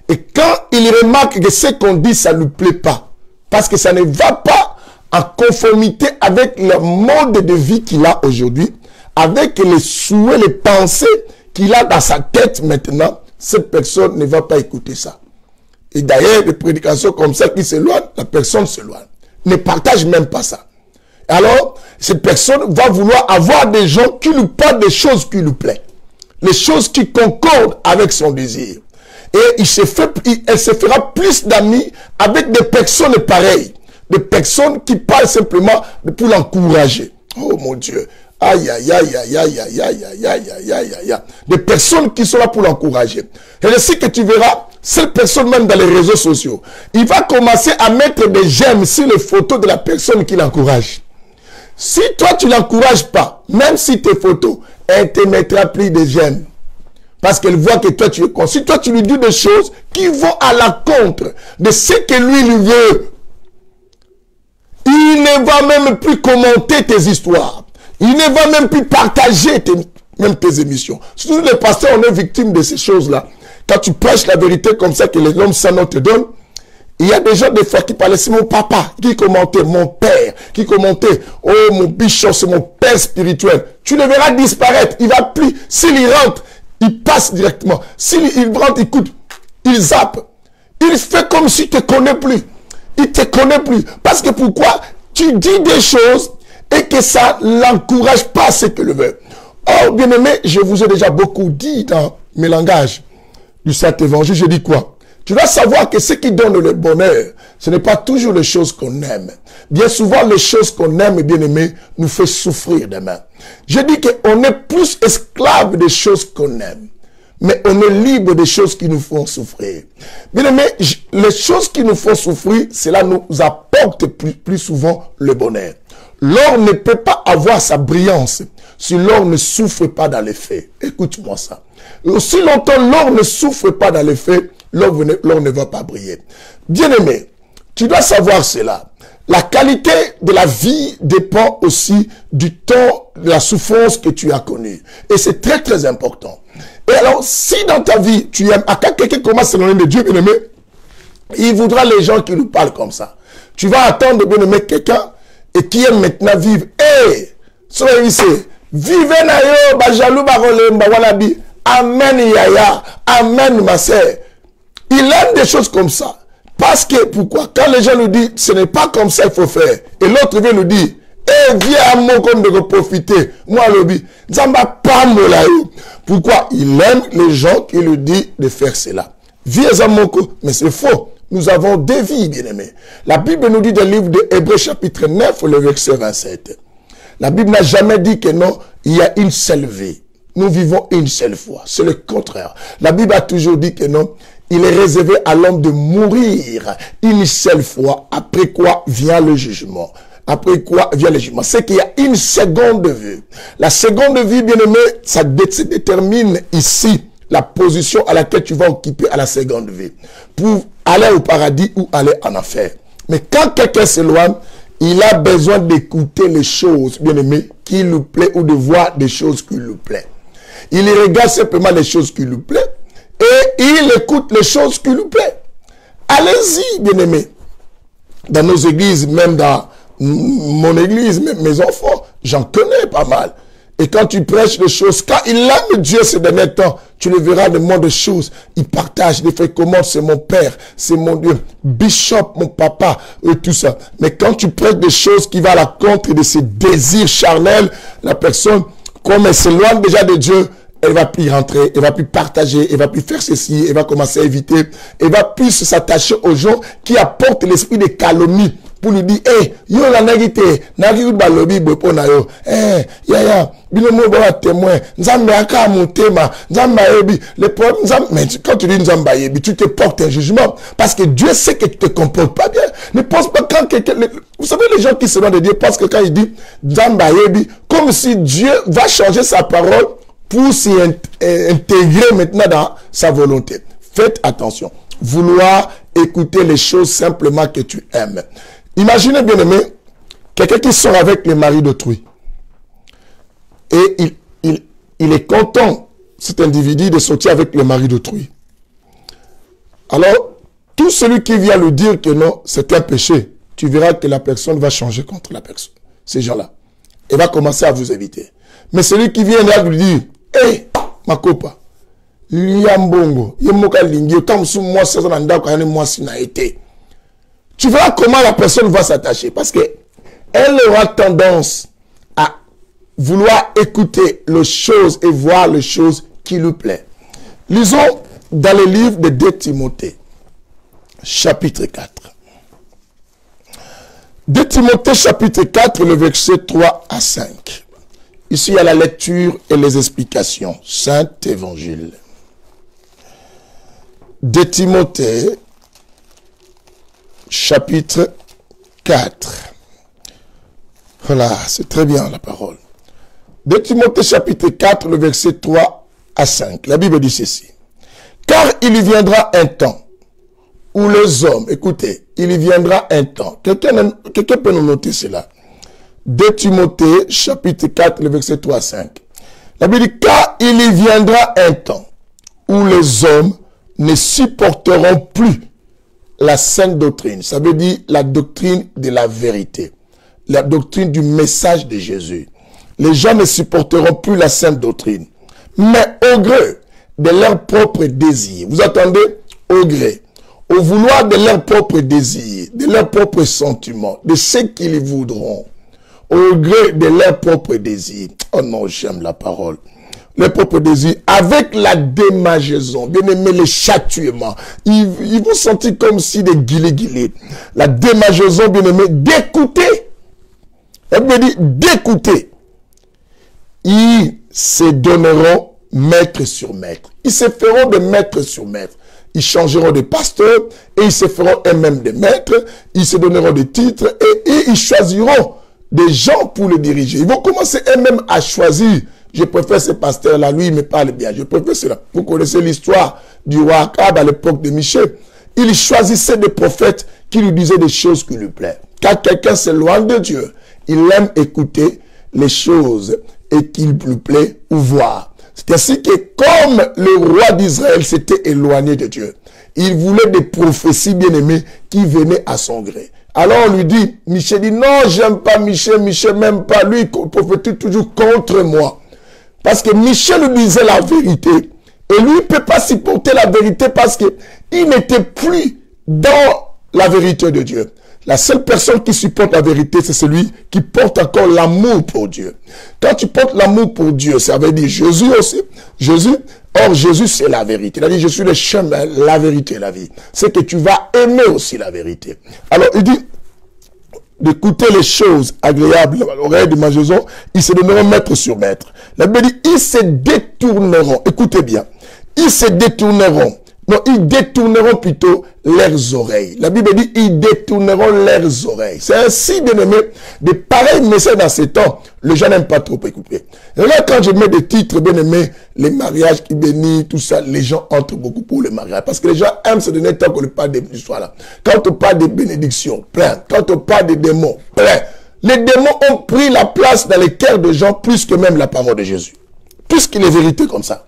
Et quand il remarque que ce qu'on dit, ça ne lui plaît pas, parce que ça ne va pas en conformité avec le mode de vie qu'il a aujourd'hui, avec les souhaits, les pensées qu'il a dans sa tête maintenant, cette personne ne va pas écouter ça. Et d'ailleurs, des prédications comme ça qui s'éloignent, la personne s'éloigne. Ne partage même pas ça. Alors, cette personne va vouloir avoir des gens qui lui parlent des choses qui lui plaisent. Les choses qui concordent avec son désir. Et elle se fera plus d'amis avec des personnes pareilles. Des personnes qui parlent simplement pour l'encourager. Oh mon Dieu. Aïe, aïe, aïe, aïe, aïe, aïe, aïe, aïe, aïe, aïe, aïe, aïe. Des personnes qui sont là pour l'encourager. Et ainsi que tu verras, cette personne même dans les réseaux sociaux, il va commencer à mettre des j'aime sur les photos de la personne qui l'encourage. Si toi tu ne l'encourages pas, même si tes photos, elle te mettra plus de j'aime. Parce qu'elle voit que toi tu es con. Si toi tu lui dis des choses qui vont à l'encontre de ce que lui veut, il ne va même plus commenter tes histoires. Il ne va même plus partager même tes émissions. Surtout les pasteurs, on est victime de ces choses-là. Quand tu prêches la vérité comme ça que l'homme saint te donne, il y a des gens des fois qui parlaient, c'est mon papa qui commentait, mon père qui commentait, oh mon bishop, c'est mon père spirituel. Tu le verras disparaître, il va plus, s'il y rentre, il passe directement. S'il rentre, il écoute, il zappe. Il fait comme s'il ne te connaît plus. Il ne te connaît plus. Parce que pourquoi? Tu dis des choses et que ça ne l'encourage pas ce que le veut. Or, bien aimé, je vous ai déjà beaucoup dit dans mes langages du Saint-Évangile, je dis quoi? Tu dois savoir que ce qui donne le bonheur, ce n'est pas toujours les choses qu'on aime. Bien souvent, les choses qu'on aime, bien aimé, nous fait souffrir demain. Je dis qu'on est plus esclave des choses qu'on aime. Mais on est libre des choses qui nous font souffrir. Bien aimé, les choses qui nous font souffrir, cela nous apporte plus souvent le bonheur. L'or ne peut pas avoir sa brillance si l'or ne souffre pas dans les faits. Écoute-moi ça. Aussi longtemps l'or ne souffre pas dans les faits, l'or ne va pas briller. Bien-aimé, tu dois savoir cela. La qualité de la vie dépend aussi du temps, de la souffrance que tu as connue. Et c'est très très important. Et alors, si dans ta vie, tu aimes, quand quelqu'un commence à s'éloigner de Dieu, bien-aimé, il voudra les gens qui nous parlent comme ça. Tu vas attendre, bien-aimé, quelqu'un et qui aime maintenant vivre. Eh, soyez ici. Vivez na yo, ba jaloux, ba rolé, ba walabi. Amen, yaya. Amen, ma sœur. Il aime des choses comme ça. Parce que, pourquoi? Quand les gens nous disent, ce n'est pas comme ça il faut faire. Et l'autre vient nous dire, eh, viens à mon compte de profiter. Moi, lobby, Zamba pas molayo. Pourquoi? Il aime les gens qui lui disent de faire cela. Viens à mon compte. Mais c'est faux. Nous avons deux vies, bien-aimés. La Bible nous dit dans le livre de Hébreux chapitre 9, le verset 27. La Bible n'a jamais dit que non, il y a une seule vie. Nous vivons une seule fois. C'est le contraire. La Bible a toujours dit que non, il est réservé à l'homme de mourir une seule fois, après quoi vient le jugement. Après quoi vient le jugement. C'est qu'il y a une seconde vie. La seconde vie, bien-aimé, ça détermine ici la position à laquelle tu vas occuper à la seconde vie. Pour aller au paradis ou aller en enfer. Mais quand quelqu'un s'éloigne, il a besoin d'écouter les choses, bien-aimé, qui lui plaît ou de voir des choses qui lui plaît. Il regarde simplement les choses qui lui plaît et il écoute les choses qui lui plaît. Allez-y, bien-aimé. Dans nos églises, même dans mon église, même mes enfants, j'en connais pas mal. Et quand tu prêches les choses, quand il aime Dieu ces derniers temps, tu le verras de moins de choses. Il partage des faits comment c'est mon père, c'est mon Dieu, bishop, mon papa, et tout ça. Mais quand tu prêches des choses qui vont à la contre de ses désirs charnels, la personne, comme elle s'éloigne déjà de Dieu, elle va plus rentrer, elle va plus partager, elle va plus faire ceci, elle va commencer à éviter, elle va plus s'attacher aux gens qui apportent l'esprit de calomnie. Pour lui dire, eh, yo la nagite, nagi balobi bopo na yo, eh, ya, bino mo ba témoin, nzambe aka motema, nzamba yebi, le problème, mais quand tu dis nzamba yebi, tu te portes un jugement, parce que Dieu sait que tu te comportes pas bien. Ne pense pas quand quelqu'un, vous savez les gens qui se loin de Dieu, parce que quand il dit nzamba yebi, comme si Dieu va changer sa parole pour s'y intégrer maintenant dans sa volonté. Faites attention. Vouloir écouter les choses simplement que tu aimes. Imaginez, bien aimé, quelqu'un qui sort avec le mari d'autrui. Et il est content, cet individu, de sortir avec le mari d'autrui. Alors, tout celui qui vient lui dire que non, c'est un péché, tu verras que la personne va changer contre la personne. Ces gens-là. Elle va commencer à vous éviter. Mais celui qui vient là lui dire, hé, ma copa, Liambongo, Yemoka Lingio, comme sous moi, c'est un endroit quand moi si n'a été. Tu verras comment la personne va s'attacher parce que elle aura tendance à vouloir écouter les choses et voir les choses qui lui plaisent. Lisons dans le livre de 2 Timothée, chapitre 4. 2 Timothée, chapitre 4, le verset 3 à 5. Ici, il y a la lecture et les explications. Saint Évangile. 2 Timothée, chapitre 4. Voilà, c'est très bien la parole. 2 Timothée, chapitre 4, le verset 3 à 5. La Bible dit ceci. Car il y viendra un temps où les hommes, écoutez, il y viendra un temps. Quelqu'un peut nous noter cela. 2 Timothée, chapitre 4, le verset 3 à 5. La Bible dit, car il y viendra un temps où les hommes ne supporteront plus la sainte doctrine. Ça veut dire la doctrine de la vérité. La doctrine du message de Jésus. Les gens ne supporteront plus la sainte doctrine. Mais au gré de leur propre désir. Vous attendez? Au gré. Au vouloir de leur propre désir, de leur propre sentiment, de ce qu'ils voudront. Au gré de leur propre désir. Oh non, j'aime la parole. Leur propre désir, avec la démageaison, bien aimé, les châtuements. Ils vont sentir comme si des guilés. La démageaison, bien aimé, d'écouter. Elle me dit d'écouter. Ils se donneront maître sur maître. Ils se feront de maître sur maître. Ils changeront de pasteur et ils se feront eux-mêmes des maîtres. Ils se donneront des titres et ils choisiront des gens pour le diriger. Ils vont commencer eux-mêmes à choisir. Je préfère ce pasteur-là, lui il me parle bien. Je préfère cela. Vous connaissez l'histoire du roi Akab à l'époque de Michée. Il choisissait des prophètes qui lui disaient des choses qui lui plaisent. Quand quelqu'un s'éloigne de Dieu, il aime écouter les choses et qu'il lui plaît ou voir. C'est ainsi que comme le roi d'Israël s'était éloigné de Dieu, il voulait des prophéties bien-aimées qui venaient à son gré. Alors on lui dit, Michée dit, non, j'aime pas Michée m'aime pas, lui il prophétise toujours contre moi. Parce que Michée lui disait la vérité, et lui ne peut pas supporter la vérité parce qu'il n'était plus dans la vérité de Dieu. La seule personne qui supporte la vérité, c'est celui qui porte encore l'amour pour Dieu. Quand tu portes l'amour pour Dieu, ça veut dire Jésus aussi. Jésus, c'est la vérité. Il a dit, je suis le chemin, la vérité et la vie. C'est que tu vas aimer aussi la vérité. Alors, il dit, d'écouter les choses agréables à l'oreille de ma Jésus, ils se donneront maître sur maître. La Bible dit, ils se détourneront. Écoutez bien. Ils se détourneront. Non, ils détourneront plutôt leurs oreilles. La Bible dit, ils détourneront leurs oreilles. C'est ainsi, bien aimé, de pareils messages dans ces temps, les gens n'aiment pas trop écouter. Et là, quand je mets des titres, bien aimé, les mariages qui bénissent, tout ça, les gens entrent beaucoup pour le mariage. Parce que les gens aiment se donner tant qu'on ne parle de l'histoire là. Quand on parle de bénédictions, plein. Quand on parle des démons, plein. Les démons ont pris la place dans les cœurs des gens plus que même la parole de Jésus. Plus qu'il est vérité comme ça.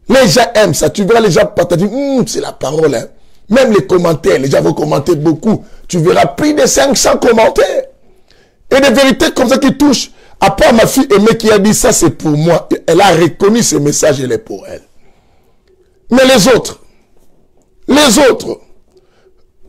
Les gens aiment ça. Tu verras les gens partager. C'est la parole. Hein. Même les commentaires. Les gens vont commenter beaucoup. Tu verras plus de 500 commentaires. Et des vérités comme ça qui touchent. À part ma fille aimée qui a dit ça, c'est pour moi. Elle a reconnu ce message, elle est pour elle. Mais les autres,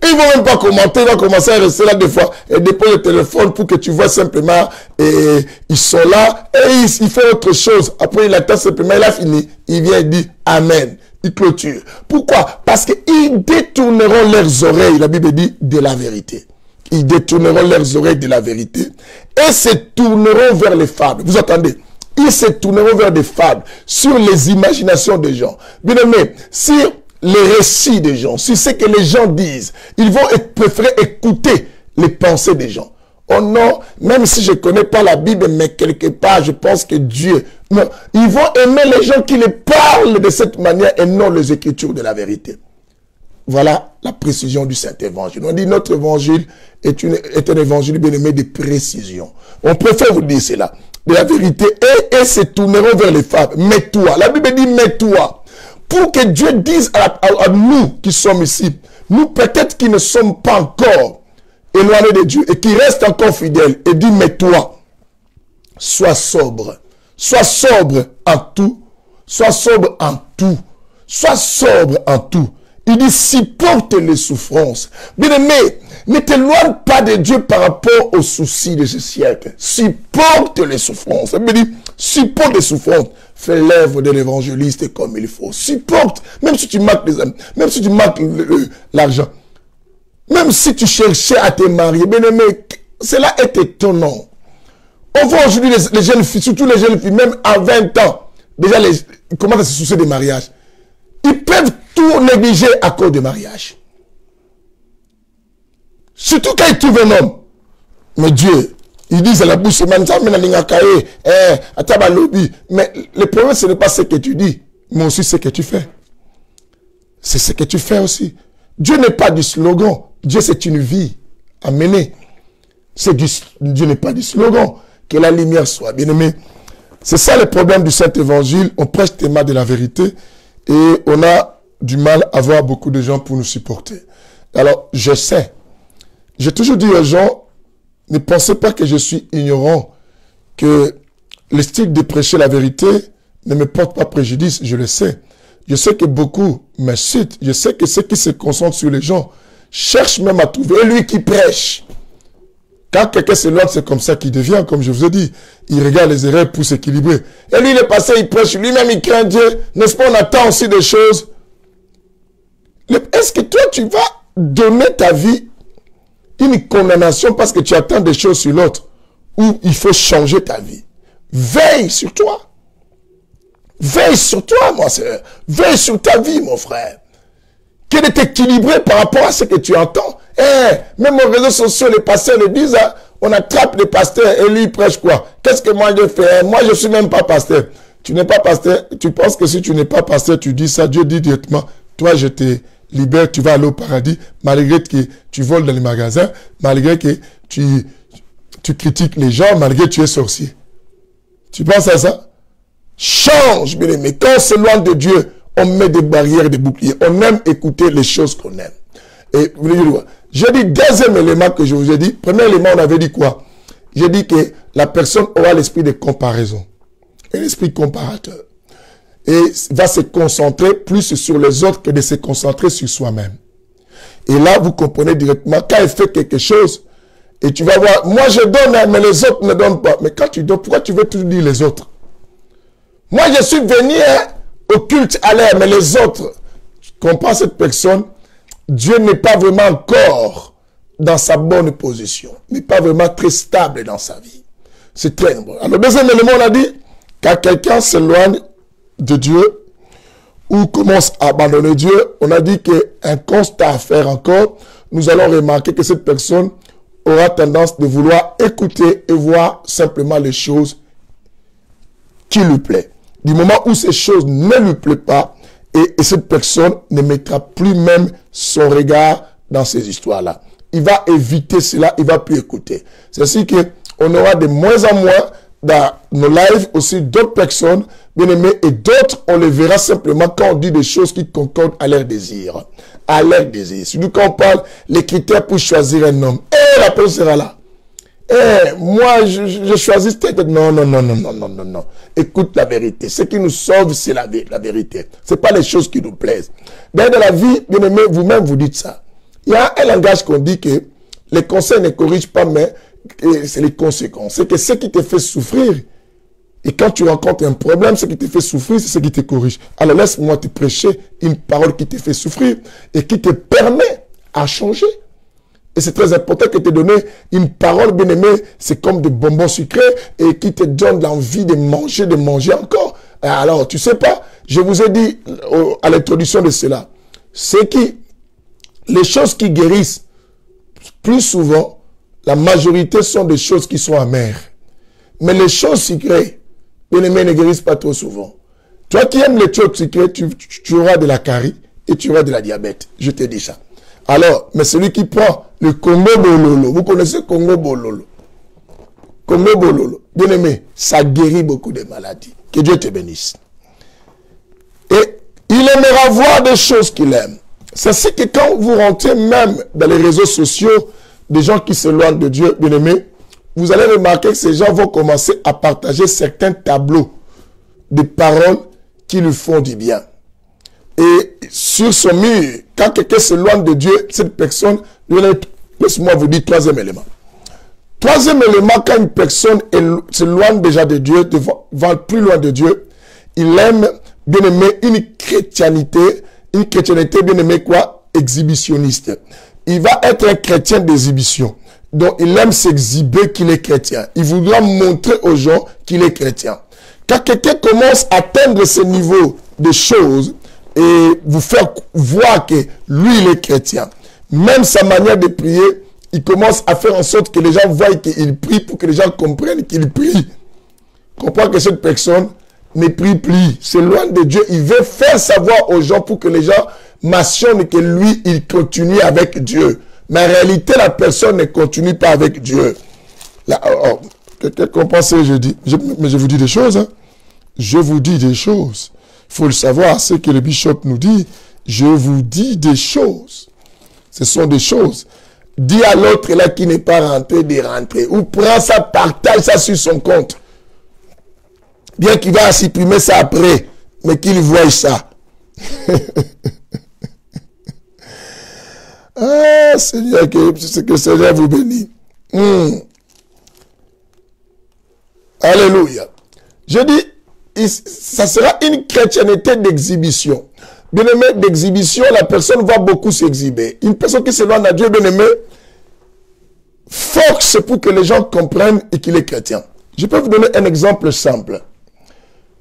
ils vont même pas commenter, ils vont commencer à rester là des fois et déposer le téléphone pour que tu vois simplement et ils sont là et il fait autre chose. Après il attend simplement, il a fini. Il vient et dit Amen. Il clôture. Pourquoi? Parce qu'ils détourneront leurs oreilles, la Bible dit, de la vérité. Ils détourneront leurs oreilles de la vérité et se tourneront vers les fables. Vous entendez? Ils se tourneront vers des fables sur les imaginations des gens. Bien aimé, si les récits des gens, si c'est que les gens disent, ils vont préférer écouter les pensées des gens. Oh non, même si je ne connais pas la Bible, mais quelque part, je pense que Dieu... Non, ils vont aimer les gens qui les parlent de cette manière et non les Écritures de la vérité. Voilà la précision du Saint-Évangile. On dit notre évangile est un évangile bien aimé de précision. On préfère vous dire cela, de la vérité, et se tourneront vers les fables. Mets-toi. La Bible dit mets-toi. Pour que Dieu dise à nous qui sommes ici, nous peut-être qui ne sommes pas encore éloignés de Dieu et qui restent encore fidèles, et dit, mais toi, sois sobre en tout, sois sobre en tout, sois sobre en tout. Il dit, supporte les souffrances. Bien-aimé, ne t'éloigne pas de Dieu par rapport aux soucis de ce siècle. Supporte les souffrances. Il dit, supporte les souffrances. Fais l'œuvre de l'évangéliste comme il faut. Supporte, même si tu manques les amis, même si tu manques l'argent. Même si tu cherchais à te marier. Bien-aimé, cela est étonnant. On voit aujourd'hui les jeunes filles, surtout les jeunes filles, même à 20 ans, déjà ils commencent à se soucier des mariages. Ils peuvent tout négliger à cause du mariage. Surtout quand ils trouvent un homme. Mais Dieu, ils disent à la bouche, mais le problème, ce n'est pas ce que tu dis, mais aussi ce que tu fais. C'est ce que tu fais aussi. Dieu n'est pas du slogan. Dieu, c'est une vie à mener. Dieu n'est pas du slogan. Que la lumière soit bien aimée. C'est ça le problème du Saint-Évangile. On prêche tellement de la vérité et on a du mal à voir beaucoup de gens pour nous supporter. Alors, je sais. J'ai toujours dit aux gens, ne pensez pas que je suis ignorant, que le style de prêcher la vérité ne me porte pas préjudice, je le sais. Je sais que beaucoup m'insultent. Je sais que ceux qui se concentrent sur les gens cherchent même à trouver lui qui prêche. Quand quelqu'un s'éloigne, c'est comme ça qu'il devient, comme je vous ai dit. Il regarde les erreurs pour s'équilibrer. Et lui, il est passé, il prêche. Lui-même, il craint Dieu. N'est-ce pas, on attend aussi des choses. Est-ce que toi, tu vas donner ta vie une condamnation parce que tu attends des choses sur l'autre ou il faut changer ta vie? Veille sur toi. Veille sur toi, ma soeur. Veille sur ta vie, mon frère. Qu'elle est équilibrée par rapport à ce que tu entends. Même aux réseaux sociaux, les pasteurs le disent, hein, on attrape les pasteurs et lui il prêche quoi? Qu'est-ce que moi je fais? Moi je ne suis même pas pasteur. Tu n'es pas pasteur, tu penses que si tu n'es pas pasteur, tu dis ça, Dieu dit directement, toi je te libère, tu vas aller au paradis, malgré que tu voles dans les magasins, malgré que tu critiques les gens, malgré que tu es sorcier. Tu penses à ça? Change, bien aimé. Quand on s'éloigne de Dieu, on met des barrières et des boucliers. On aime écouter les choses qu'on aime. Et vous voulez dire, j'ai dit deuxième élément que je vous ai dit. Premier élément, on avait dit quoi? J'ai dit que la personne aura l'esprit de comparaison. Et l'esprit comparateur. Et va se concentrer plus sur les autres que de se concentrer sur soi-même. Et là, vous comprenez directement, quand elle fait quelque chose, et tu vas voir, moi je donne, mais les autres ne donnent pas. Mais quand tu donnes, pourquoi tu veux toujours dire les autres? Moi, je suis venu au culte à l'air, mais les autres, je comprends cette personne, Dieu n'est pas vraiment encore dans sa bonne position, n'est pas vraiment très stable dans sa vie. C'est très bon. Alors, deuxième élément, on a dit, quand quelqu'un s'éloigne de Dieu ou commence à abandonner Dieu, on a dit qu'un constat à faire encore, nous allons remarquer que cette personne aura tendance de vouloir écouter et voir simplement les choses qui lui plaisent. Du moment où ces choses ne lui plaisent pas, et cette personne ne mettra plus même son regard dans ces histoires-là. Il va éviter cela, il ne va plus écouter. C'est ainsi qu'on aura de moins en moins dans nos lives aussi d'autres personnes bien aimées et d'autres, on les verra simplement quand on dit des choses qui concordent à leur désir. À leur désir. Surtout quand on parle les critères pour choisir un homme. Et la personne sera là. Moi, je choisis peut-être. Non. Écoute la vérité. Ce qui nous sauve, c'est la vérité. Ce n'est pas les choses qui nous plaisent. Mais dans la vie, bien aimé, vous-même, vous dites ça. Il y a un langage qu'on dit que les conseils ne corrigent pas, mais c'est les conséquences. C'est que ce qui te fait souffrir, et quand tu rencontres un problème, ce qui te fait souffrir, c'est ce qui te corrige. Alors laisse-moi te prêcher une parole qui te fait souffrir et qui te permet à changer. Et c'est très important que te donner une parole bien aimée, c'est comme des bonbons sucrés et qui te donne l'envie de manger encore. Alors, tu sais pas, je vous ai dit à l'introduction de cela, les choses qui guérissent, plus souvent, la majorité sont des choses qui sont amères. Mais les choses sucrées, bien aimées, ne guérissent pas trop souvent. Toi qui aimes les choses sucrées, tu auras de la carie et tu auras de la diabète. Je te dis ça. Alors, mais celui qui prend le Congo Bololo, vous connaissez Congo Bololo? Congo Bololo, bien aimé, ça guérit beaucoup de maladies. Que Dieu te bénisse. Et il aimera voir des choses qu'il aime. C'est ce que quand vous rentrez même dans les réseaux sociaux, des gens qui s'éloignent de Dieu, bien aimé, vous allez remarquer que ces gens vont commencer à partager certains tableaux de paroles qui lui font du bien. Et sur son mur, quand quelqu'un s'éloigne de Dieu, cette personne, laisse-moi vous dire troisième élément. Troisième élément, quand une personne s'éloigne déjà de Dieu, va plus loin de Dieu, il aime, bien aimé, une chrétienté, bien aimé quoi? Exhibitionniste. Il va être un chrétien d'exhibition. Donc, il aime s'exhiber qu'il est chrétien. Il voudra montrer aux gens qu'il est chrétien. Quand quelqu'un commence à atteindre ce niveau de choses et vous faire voir que lui, il est chrétien, même sa manière de prier, il commence à faire en sorte que les gens voient qu'il prie pour que les gens comprennent qu'il prie. Comprends que cette personne ne prie plus. C'est loin de Dieu. Il veut faire savoir aux gens pour que les gens mentionnent que lui, il continue avec Dieu. Mais en réalité, la personne ne continue pas avec Dieu. Quelqu'un comprend ce que je dis. Mais je vous dis des choses. Hein. Je vous dis des choses. Il faut le savoir, ce que le bishop nous dit. Je vous dis des choses. Ce sont des choses. Dis à l'autre là qui n'est pas rentré de rentrer. Ou prends ça, partage ça sur son compte. Bien qu'il va supprimer ça après. Mais qu'il voie ça. Ah, Seigneur, que Seigneur vous bénisse. Alléluia. Je dis, ça sera une chrétienté d'exhibition. Bien aimé, d'exhibition, la personne va beaucoup s'exhiber. Une personne qui s'éloigne à Dieu, bien aimé, force pour que les gens comprennent et qu'il est chrétien. Je peux vous donner un exemple simple.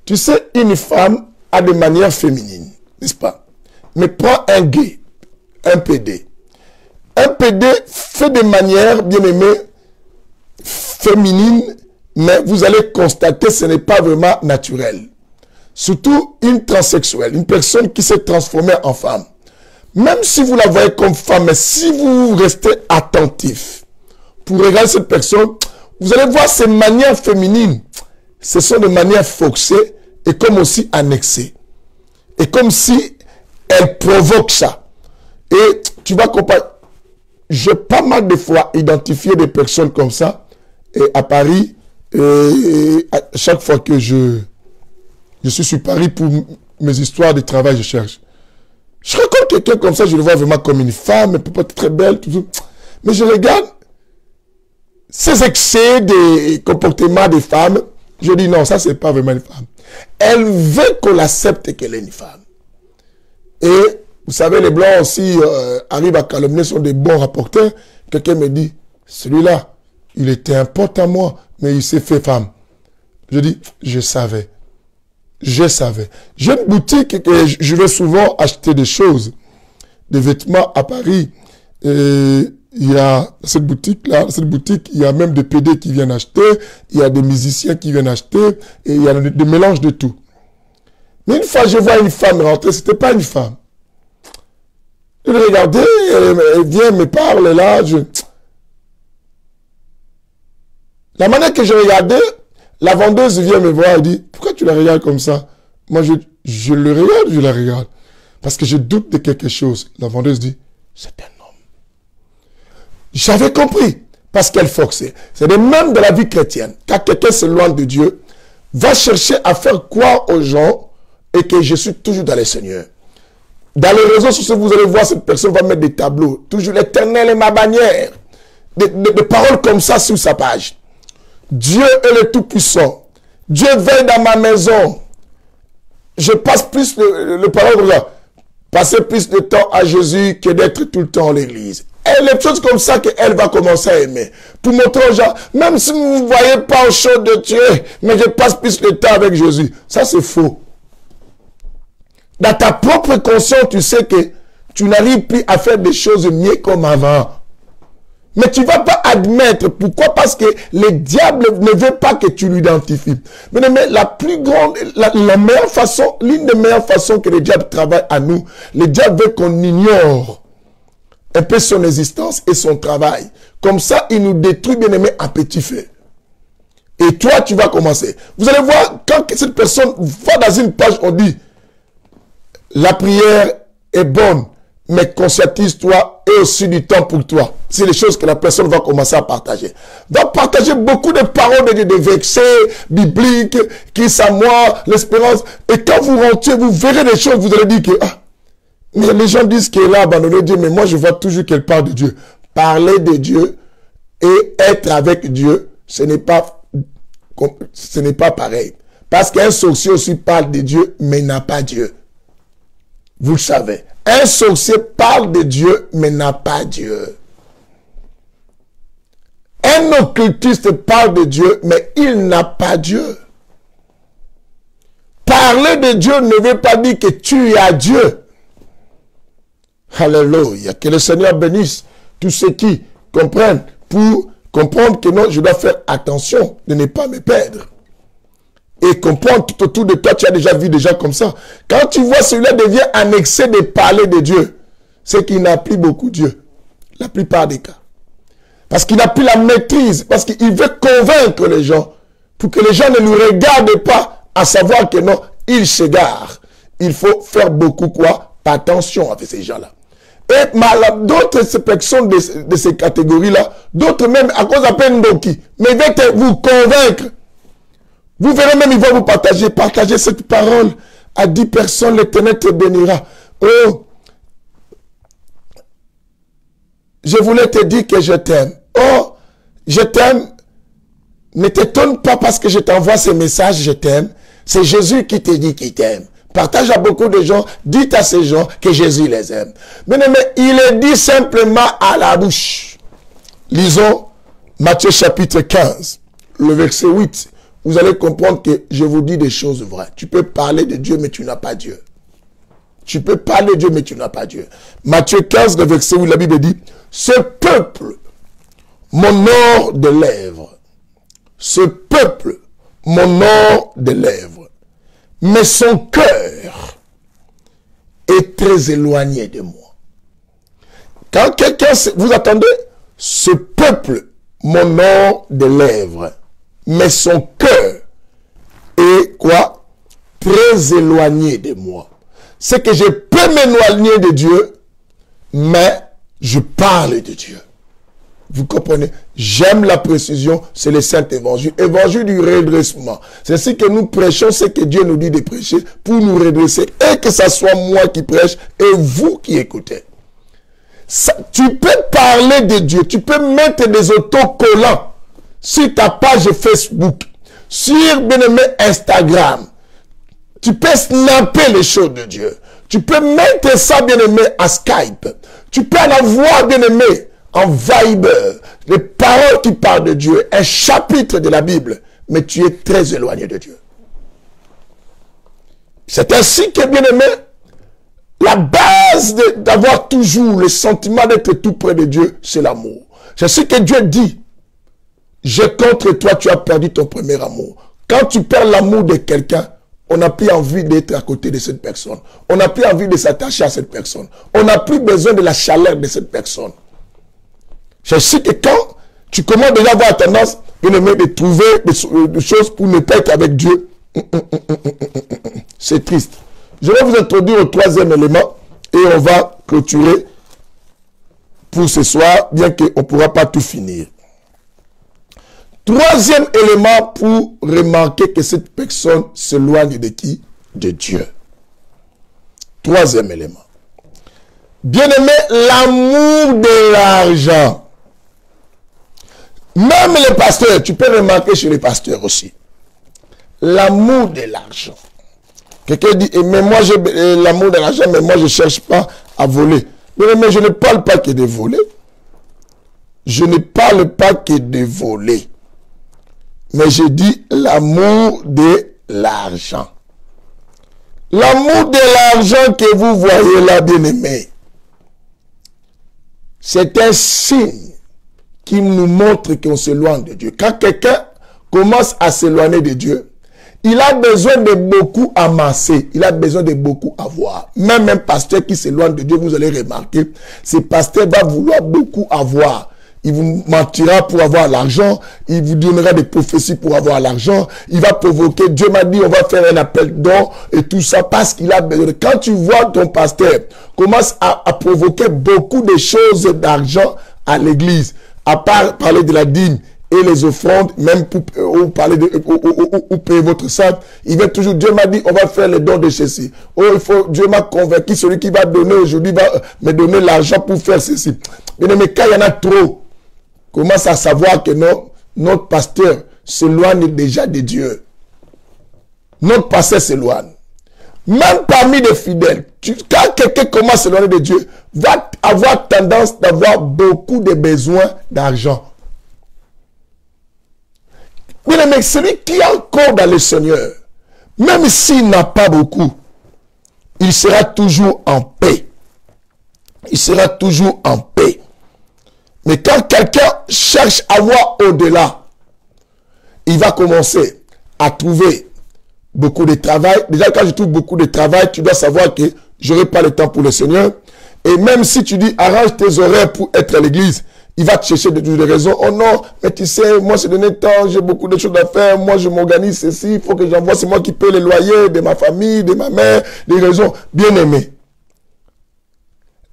Tu sais, une femme a des manières féminines, n'est-ce pas? Mais prends un gay, un PD. Un PD fait des manières, bien aimé, féminines, mais vous allez constater que ce n'est pas vraiment naturel. Surtout une transsexuelle, une personne qui s'est transformée en femme. Même si vous la voyez comme femme, mais si vous restez attentif pour regarder cette personne, vous allez voir ses manières féminines. Ce sont des manières forcées et comme aussi annexées. Et comme si elle provoque ça. Et tu vas comprendre. J'ai pas mal de fois identifié des personnes comme ça. Et à Paris, et à chaque fois que je suis sur Paris pour mes histoires de travail, je cherche. Je rencontre quelqu'un comme ça, je le vois vraiment comme une femme, elle peut pas être très belle, tout. Mais je regarde ces excès de comportement des femmes, je dis non, ça c'est pas vraiment une femme. Elle veut qu'on l'accepte qu'elle est une femme. Et vous savez, les blancs aussi arrivent à calomnier, sont des bons rapporteurs. Quelqu'un me dit, celui-là, il était un pote à moi, mais il s'est fait femme. Je dis, je savais. Je savais. J'ai une boutique et je vais souvent acheter des choses, des vêtements à Paris. Et il y a cette boutique-là, il y a même des PD qui viennent acheter, il y a des musiciens qui viennent acheter, et il y a des mélanges de tout. Mais une fois, je vois une femme rentrer, c'était pas une femme. Je l'ai regardée, elle vient me parle là, La manière que je regardais, la vendeuse vient me voir et dit, pourquoi tu la regardes comme ça? Moi, je le regarde, je la regarde. Parce que je doute de quelque chose. La vendeuse dit, c'est un homme. J'avais compris. Parce qu'elle forçait. C'est de même de la vie chrétienne. Quand quelqu'un s'éloigne de Dieu, va chercher à faire croire aux gens et que je suis toujours dans le Seigneur. Dans les réseaux sociaux, vous allez voir, cette personne va mettre des tableaux. Toujours l'Éternel est ma bannière. Des paroles comme ça sur sa page. Dieu est le Tout-Puissant. Dieu veille dans ma maison. Je passe plus le parole comme ça. Passer plus de temps à Jésus que d'être tout le temps à l'église. Et les choses comme ça qu'elle va commencer à aimer. Pour montrer aux gens, même si vous ne voyez pas au chaud de Dieu, mais je passe plus de temps avec Jésus. Ça, c'est faux. Dans ta propre conscience, tu sais que tu n'arrives plus à faire des choses mieux comme avant. Mais tu ne vas pas admettre. Pourquoi? Parce que le diable ne veut pas que tu l'identifies. Mais la plus grande, la meilleure façon, l'une des meilleures façons que le diable travaille à nous, le diable veut qu'on ignore un peu son existence et son travail. Comme ça, il nous détruit, bien aimé, à petit feu. Et toi, tu vas commencer. Vous allez voir, quand cette personne va dans une page, on dit, la prière est bonne, mais conscientise-toi et aussi du temps pour toi. C'est les choses que la personne va commencer à partager. Va partager beaucoup de paroles de versets bibliques, qui est à moi, l'espérance. Et quand vous rentrez, vous verrez des choses, vous allez dire que, ah, Mais les gens disent qu'elle a abandonné Dieu, mais moi je vois toujours qu'elle parle de Dieu. Parler de Dieu et être avec Dieu, ce n'est pas pareil. Parce qu'un sorcier aussi parle de Dieu, mais n'a pas Dieu. Vous le savez. Un sorcier parle de Dieu, mais n'a pas Dieu. Un occultiste parle de Dieu, mais il n'a pas Dieu. Parler de Dieu ne veut pas dire que tu as Dieu. Alléluia. Que le Seigneur bénisse tous ceux qui comprennent pour comprendre que non, je dois faire attention de ne pas me perdre. Et comprendre tout autour de toi, tu as déjà vu des gens comme ça. Quand tu vois celui-là devient annexé de parler de Dieu, c'est qu'il n'a plus beaucoup Dieu. La plupart des cas. Parce qu'il n'a plus la maîtrise. Parce qu'il veut convaincre les gens. Pour que les gens ne nous regardent pas à savoir que non, ils s'égarent. Il faut faire beaucoup quoi? Attention avec ces gens-là. Et d'autres personnes de ces catégories-là, d'autres même à cause à peine d'oki, mais ils veulent vous convaincre. Vous verrez même, ils vont vous partager cette parole à 10 personnes, l'Éternel te bénira. Oh, je voulais te dire que je t'aime. Oh, je t'aime. Ne t'étonne pas parce que je t'envoie ces messages, je t'aime. C'est Jésus qui te dit qu'il t'aime. Partage à beaucoup de gens, dites à ces gens que Jésus les aime. Mais il est dit simplement à la bouche. Lisons Matthieu chapitre 15, le verset 8. Vous allez comprendre que je vous dis des choses vraies. Tu peux parler de Dieu, mais tu n'as pas Dieu. Tu peux parler de Dieu, mais tu n'as pas Dieu. Matthieu 15, le verset 8, la Bible dit, ce peuple m'honore de lèvres. Ce peuple m'honore de lèvres. Mais son cœur est très éloigné de moi. Quand quelqu'un, vous attendez, ce peuple m'honore de lèvres. Mais son cœur est quoi? Très éloigné de moi. C'est que je peux m'éloigner de Dieu, mais je parle de Dieu. Vous comprenez? J'aime la précision, c'est le Saint-Évangile. Évangile du redressement. C'est ce que nous prêchons, c'est que Dieu nous dit de prêcher pour nous redresser. Et que ce soit moi qui prêche et vous qui écoutez. Ça, tu peux parler de Dieu, tu peux mettre des autocollants sur ta page Facebook, sur bien-aimé Instagram. Tu peux snapper les choses de Dieu. Tu peux mettre ça, bien-aimé, à Skype. Tu peux en avoir, bien-aimé, en Viber, les paroles qui parlent de Dieu, un chapitre de la Bible, mais tu es très éloigné de Dieu. C'est ainsi que, bien-aimé, la base d'avoir toujours le sentiment d'être tout près de Dieu, c'est l'amour. C'est ce que Dieu dit. Je contre toi, tu as perdu ton premier amour. Quand tu perds l'amour de quelqu'un, on n'a plus envie d'être à côté de cette personne. On n'a plus envie de s'attacher à cette personne. On n'a plus besoin de la chaleur de cette personne. Je sais que quand tu commences déjà à avoir tendance de trouver des choses pour ne pas être avec Dieu, c'est triste. Je vais vous introduire au troisième élément et on va clôturer pour ce soir, bien qu'on ne pourra pas tout finir. Troisième élément pour remarquer que cette personne s'éloigne de qui? De Dieu. Troisième élément. Bien-aimé, l'amour de l'argent. Même les pasteurs, tu peux remarquer chez les pasteurs aussi. L'amour de l'argent. Quelqu'un dit, mais moi j'ai l'amour de l'argent, mais moi je ne cherche pas à voler. Mais je ne parle pas que de voler. Je ne parle pas que de voler. Mais je dis l'amour de l'argent. L'amour de l'argent que vous voyez là, bien-aimé, c'est un signe qui nous montre qu'on s'éloigne de Dieu. Quand quelqu'un commence à s'éloigner de Dieu, il a besoin de beaucoup amasser. Il a besoin de beaucoup avoir. Même un pasteur qui s'éloigne de Dieu, vous allez remarquer, ce pasteur va vouloir beaucoup avoir. Il vous mentira pour avoir l'argent. Il vous donnera des prophéties pour avoir l'argent. Il va provoquer. Dieu m'a dit, on va faire un appel d'or et tout ça parce qu'il a besoin. Quand tu vois ton pasteur commence à provoquer beaucoup de choses d'argent à l'église, à part parler de la dîme et les offrandes, même pour parler de, ou payer votre sac, il vient toujours, Dieu m'a dit, on va faire les dons de ceci. Oh, Dieu m'a convaincu, celui qui va donner aujourd'hui va me donner l'argent pour faire ceci. Mais quand il y en a trop, commence à savoir que notre pasteur s'éloigne déjà de Dieu. Notre pasteur s'éloigne. Même parmi les fidèles, quand quelqu'un commence à s'éloigner de Dieu, va avoir tendance d'avoir beaucoup de besoins d'argent. Mais celui qui est encore dans le Seigneur, même s'il n'a pas beaucoup, il sera toujours en paix. Il sera toujours en paix. Mais quand quelqu'un cherche à voir au-delà, il va commencer à trouver beaucoup de travail. Déjà, quand je trouve beaucoup de travail, tu dois savoir que je n'aurai pas le temps pour le Seigneur. Et même si tu dis, arrange tes horaires pour être à l'église, il va te chercher de toutes les raisons. Oh non, mais tu sais, moi, c'est donné temps, j'ai beaucoup de choses à faire. Moi, je m'organise ceci, il faut que j'envoie, c'est moi qui paye les loyers de ma famille, de ma mère, des raisons. Bien aimé.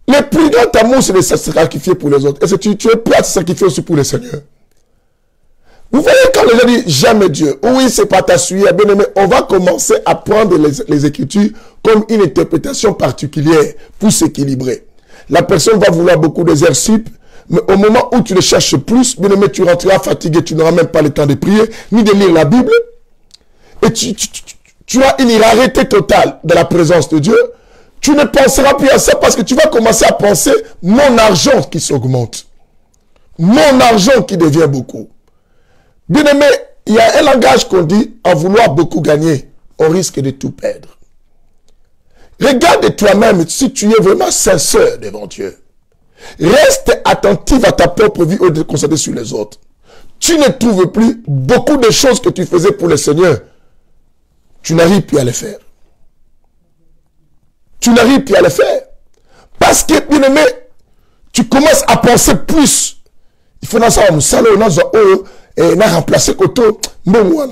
Le plus grand amour, c'est de se sacrifier pour les autres. Est-ce que tu es prêt à te sacrifier aussi pour le Seigneur? Vous voyez, quand les gens disent j'aime Dieu, oui, c'est pas ta suie, bien aimé, on va commencer à prendre les Écritures comme une interprétation particulière pour s'équilibrer. La personne va vouloir beaucoup d'exercices, mais au moment où tu le cherches plus, bien aimé, tu rentreras fatigué, tu n'auras même pas le temps de prier, ni de lire la Bible, et tu as une rareté totale de la présence de Dieu. Tu ne penseras plus à ça parce que tu vas commencer à penser mon argent qui s'augmente, mon argent qui devient beaucoup. Bien aimé, il y a un langage qu'on dit, en vouloir beaucoup gagner, on risque de tout perdre. Regarde toi-même si tu es vraiment sincère devant Dieu. Reste attentif à ta propre vie au lieu de te concentrer sur les autres. Tu ne trouves plus beaucoup de choses que tu faisais pour le Seigneur. Tu n'arrives plus à les faire. Tu n'arrives plus à le faire. Parce que, bien aimé, tu commences à penser plus. Il faut remplacer Koto. Non,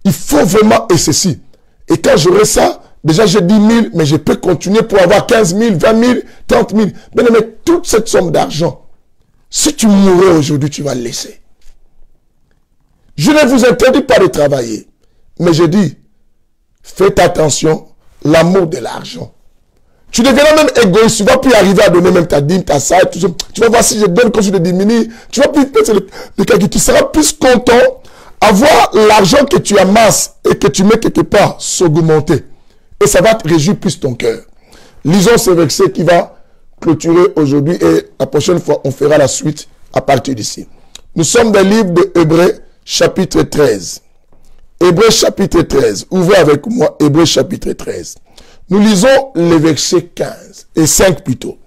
il faut vraiment et ceci. Et quand j'aurai ça, déjà j'ai 10 000, mais je peux continuer pour avoir 15 000, 20 000, 30 000. Bien aimé, toute cette somme d'argent, si tu mourrais aujourd'hui, tu vas le laisser. Je ne vous interdis pas de travailler. Mais je dis, faites attention, l'amour de l'argent. Tu deviendras même égoïste, tu ne vas plus arriver à donner même ta dîme, ta salle, tout ça. Tu vas voir si je donne comme je le diminue. Tu vas plus tu seras plus content à voir l'argent que tu amasses et que tu mets quelque part s'augmenter. Et ça va te réjouir plus ton cœur. Lisons ce verset qui va clôturer aujourd'hui et la prochaine fois, on fera la suite à partir d'ici. Nous sommes dans le livre de Hébreux, chapitre 13. Hébreux, chapitre 13. Ouvrez avec moi Hébreux, chapitre 13. Nous lisons le verset 15 et 5 plutôt.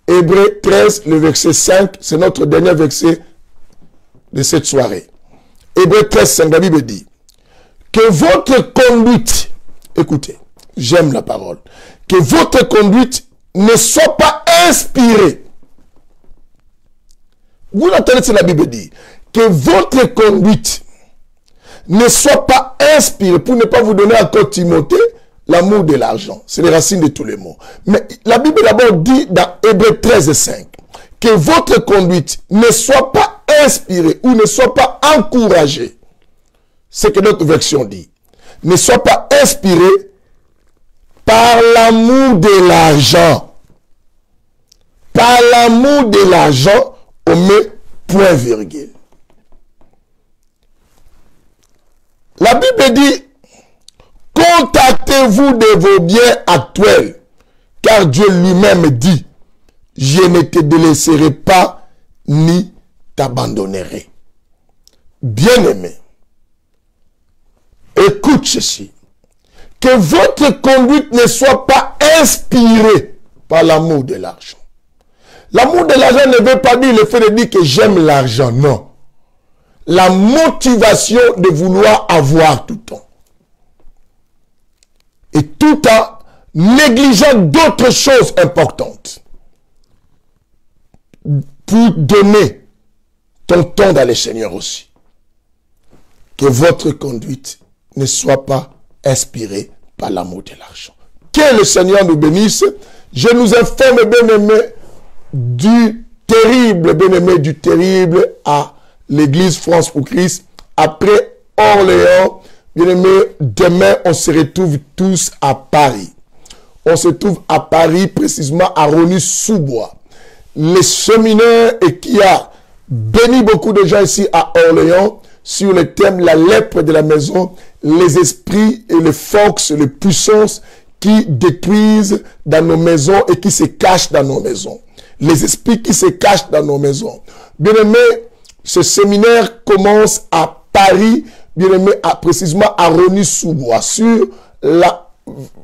Hébreux 13, le verset 5, c'est notre dernier verset de cette soirée. Hébreux 13, 5, la Bible dit que votre conduite, écoutez, j'aime la parole, que votre conduite ne soit pas inspirée. Vous l'entendez, c'est la Bible dit, que votre conduite ne soit pas inspirée, pour ne pas vous donner encore Timothée, l'amour de l'argent, c'est les racines de tous les mots. Mais la Bible d'abord dit dans Hébreux 13 et 5 que votre conduite ne soit pas inspirée ou ne soit pas encouragée. C'est que notre version dit. Ne soit pas inspirée par l'amour de l'argent. Par l'amour de l'argent, on met point virgule. La Bible dit contactez-vous de vos biens actuels, car Dieu lui-même dit, je ne te délaisserai pas ni t'abandonnerai. Bien-aimé, écoute ceci, que votre conduite ne soit pas inspirée par l'amour de l'argent. L'amour de l'argent ne veut pas dire le fait de dire que j'aime l'argent, non. La motivation de vouloir avoir tout le temps. Et tout en négligeant d'autres choses importantes. Pour donner ton temps dans le Seigneur aussi. Que votre conduite ne soit pas inspirée par l'amour de l'argent. Que le Seigneur nous bénisse. Je nous informe, bien-aimés, du terrible, bien-aimé, du terrible à l'église France pour Christ. Après Orléans, bien-aimés, demain, on se retrouve tous à Paris. On se trouve à Paris, précisément à Rosny-sous-Bois. Les séminaires et qui a béni beaucoup de gens ici à Orléans sur le thème la lèpre de la maison, les esprits et les forces, les puissances qui détruisent dans nos maisons et qui se cachent dans nos maisons. Les esprits qui se cachent dans nos maisons. Bien-aimés, ce séminaire commence à Paris, bien-aimé, précisément à Rosny-sous-Bois, sur la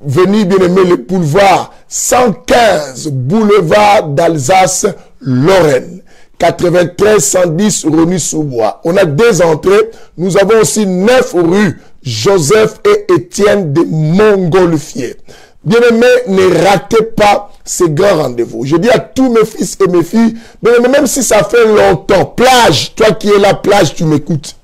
venue, bien-aimé, le boulevard 115, boulevard d'Alsace-Lorraine. 93 110 Rosny-sous-Bois. On a deux entrées. Nous avons aussi 9 rues Joseph et Étienne de Montgolfier. Bien-aimés, ne ratez pas ces grands rendez-vous. Je dis à tous mes fils et mes filles, bien-aimés, même si ça fait longtemps, plage, toi qui es là, plage, tu m'écoutes.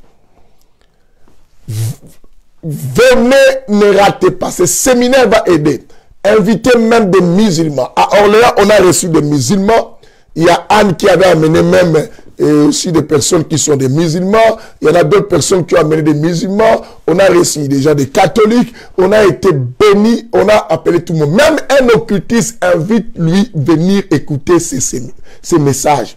Venez, ne ratez pas. Ce séminaire va aider. Invitez même des musulmans. À Orléans, on a reçu des musulmans. Il y a Anne qui avait amené même aussi des personnes qui sont des musulmans. Il y en a d'autres personnes qui ont amené des musulmans. On a reçu déjà des catholiques. On a été bénis. On a appelé tout le monde. Même un occultiste invite lui venir écouter ces messages.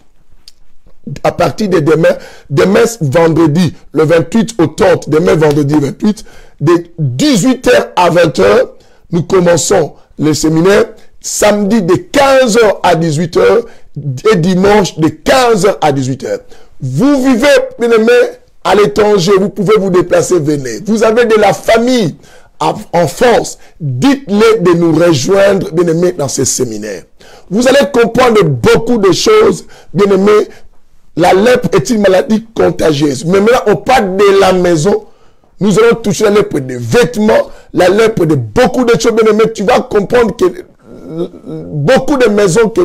À partir de demain vendredi, le 28 au 30, demain vendredi 28, de 18h à 20h, nous commençons le séminaire. Samedi de 15h à 18h et dimanche de 15h à 18h. Vous vivez, bien aimés, à l'étranger, vous pouvez vous déplacer, venez. Vous avez de la famille en France, dites-les de nous rejoindre, bien aimés, dans ce séminaire. Vous allez comprendre beaucoup de choses, bien aimés. La lèpre est une maladie contagieuse. Mais maintenant, on parle de la maison. Nous allons toucher la lèpre des vêtements, la lèpre de beaucoup de choses, bien aimés. Tu vas comprendre que beaucoup de maisons que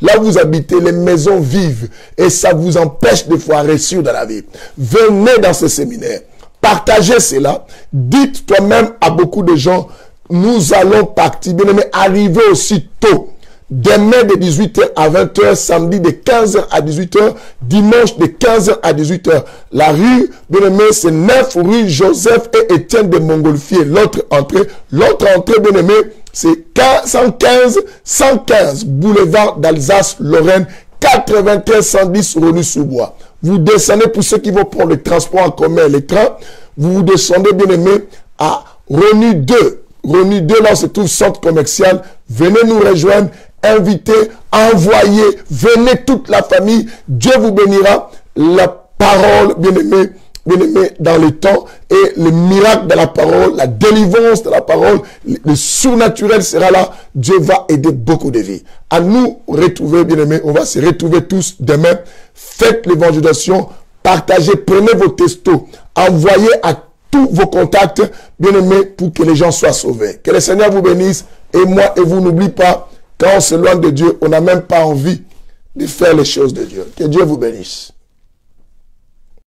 là vous habitez, les maisons vivent et ça vous empêche de pouvoir réussir dans la vie. Venez dans ce séminaire, partagez cela, dites toi-même à beaucoup de gens, nous allons partir, bien aimé, arriver aussi tôt. Demain de 18h à 20h, samedi de 15h à 18h, dimanche de 15h à 18h. La rue, bien aimé, c'est 9 rue Joseph et Étienne de Montgolfier. L'autre entrée, bien aimé, c'est 115 boulevard d'Alsace-Lorraine, 93 110 Rosny-sous-Bois. Vous descendez, pour ceux qui vont prendre le transport en commun, les trains, vous descendez, bien aimé, à Rosny 2. Rosny 2, là, on se trouve centre commercial. Venez nous rejoindre, invitez, envoyez, venez toute la famille. Dieu vous bénira. La parole, bien aimé, dans le temps, et le miracle de la parole, la délivrance de la parole, le surnaturel sera là. Dieu va aider beaucoup de vies. À nous retrouver, bien aimés, on va se retrouver tous demain. Faites l'évangélisation, partagez, prenez vos textos, envoyez à tous vos contacts, bien aimés, pour que les gens soient sauvés. Que le Seigneur vous bénisse, et moi et vous, n'oubliez pas, quand on s'éloigne de Dieu, on n'a même pas envie de faire les choses de Dieu. Que Dieu vous bénisse.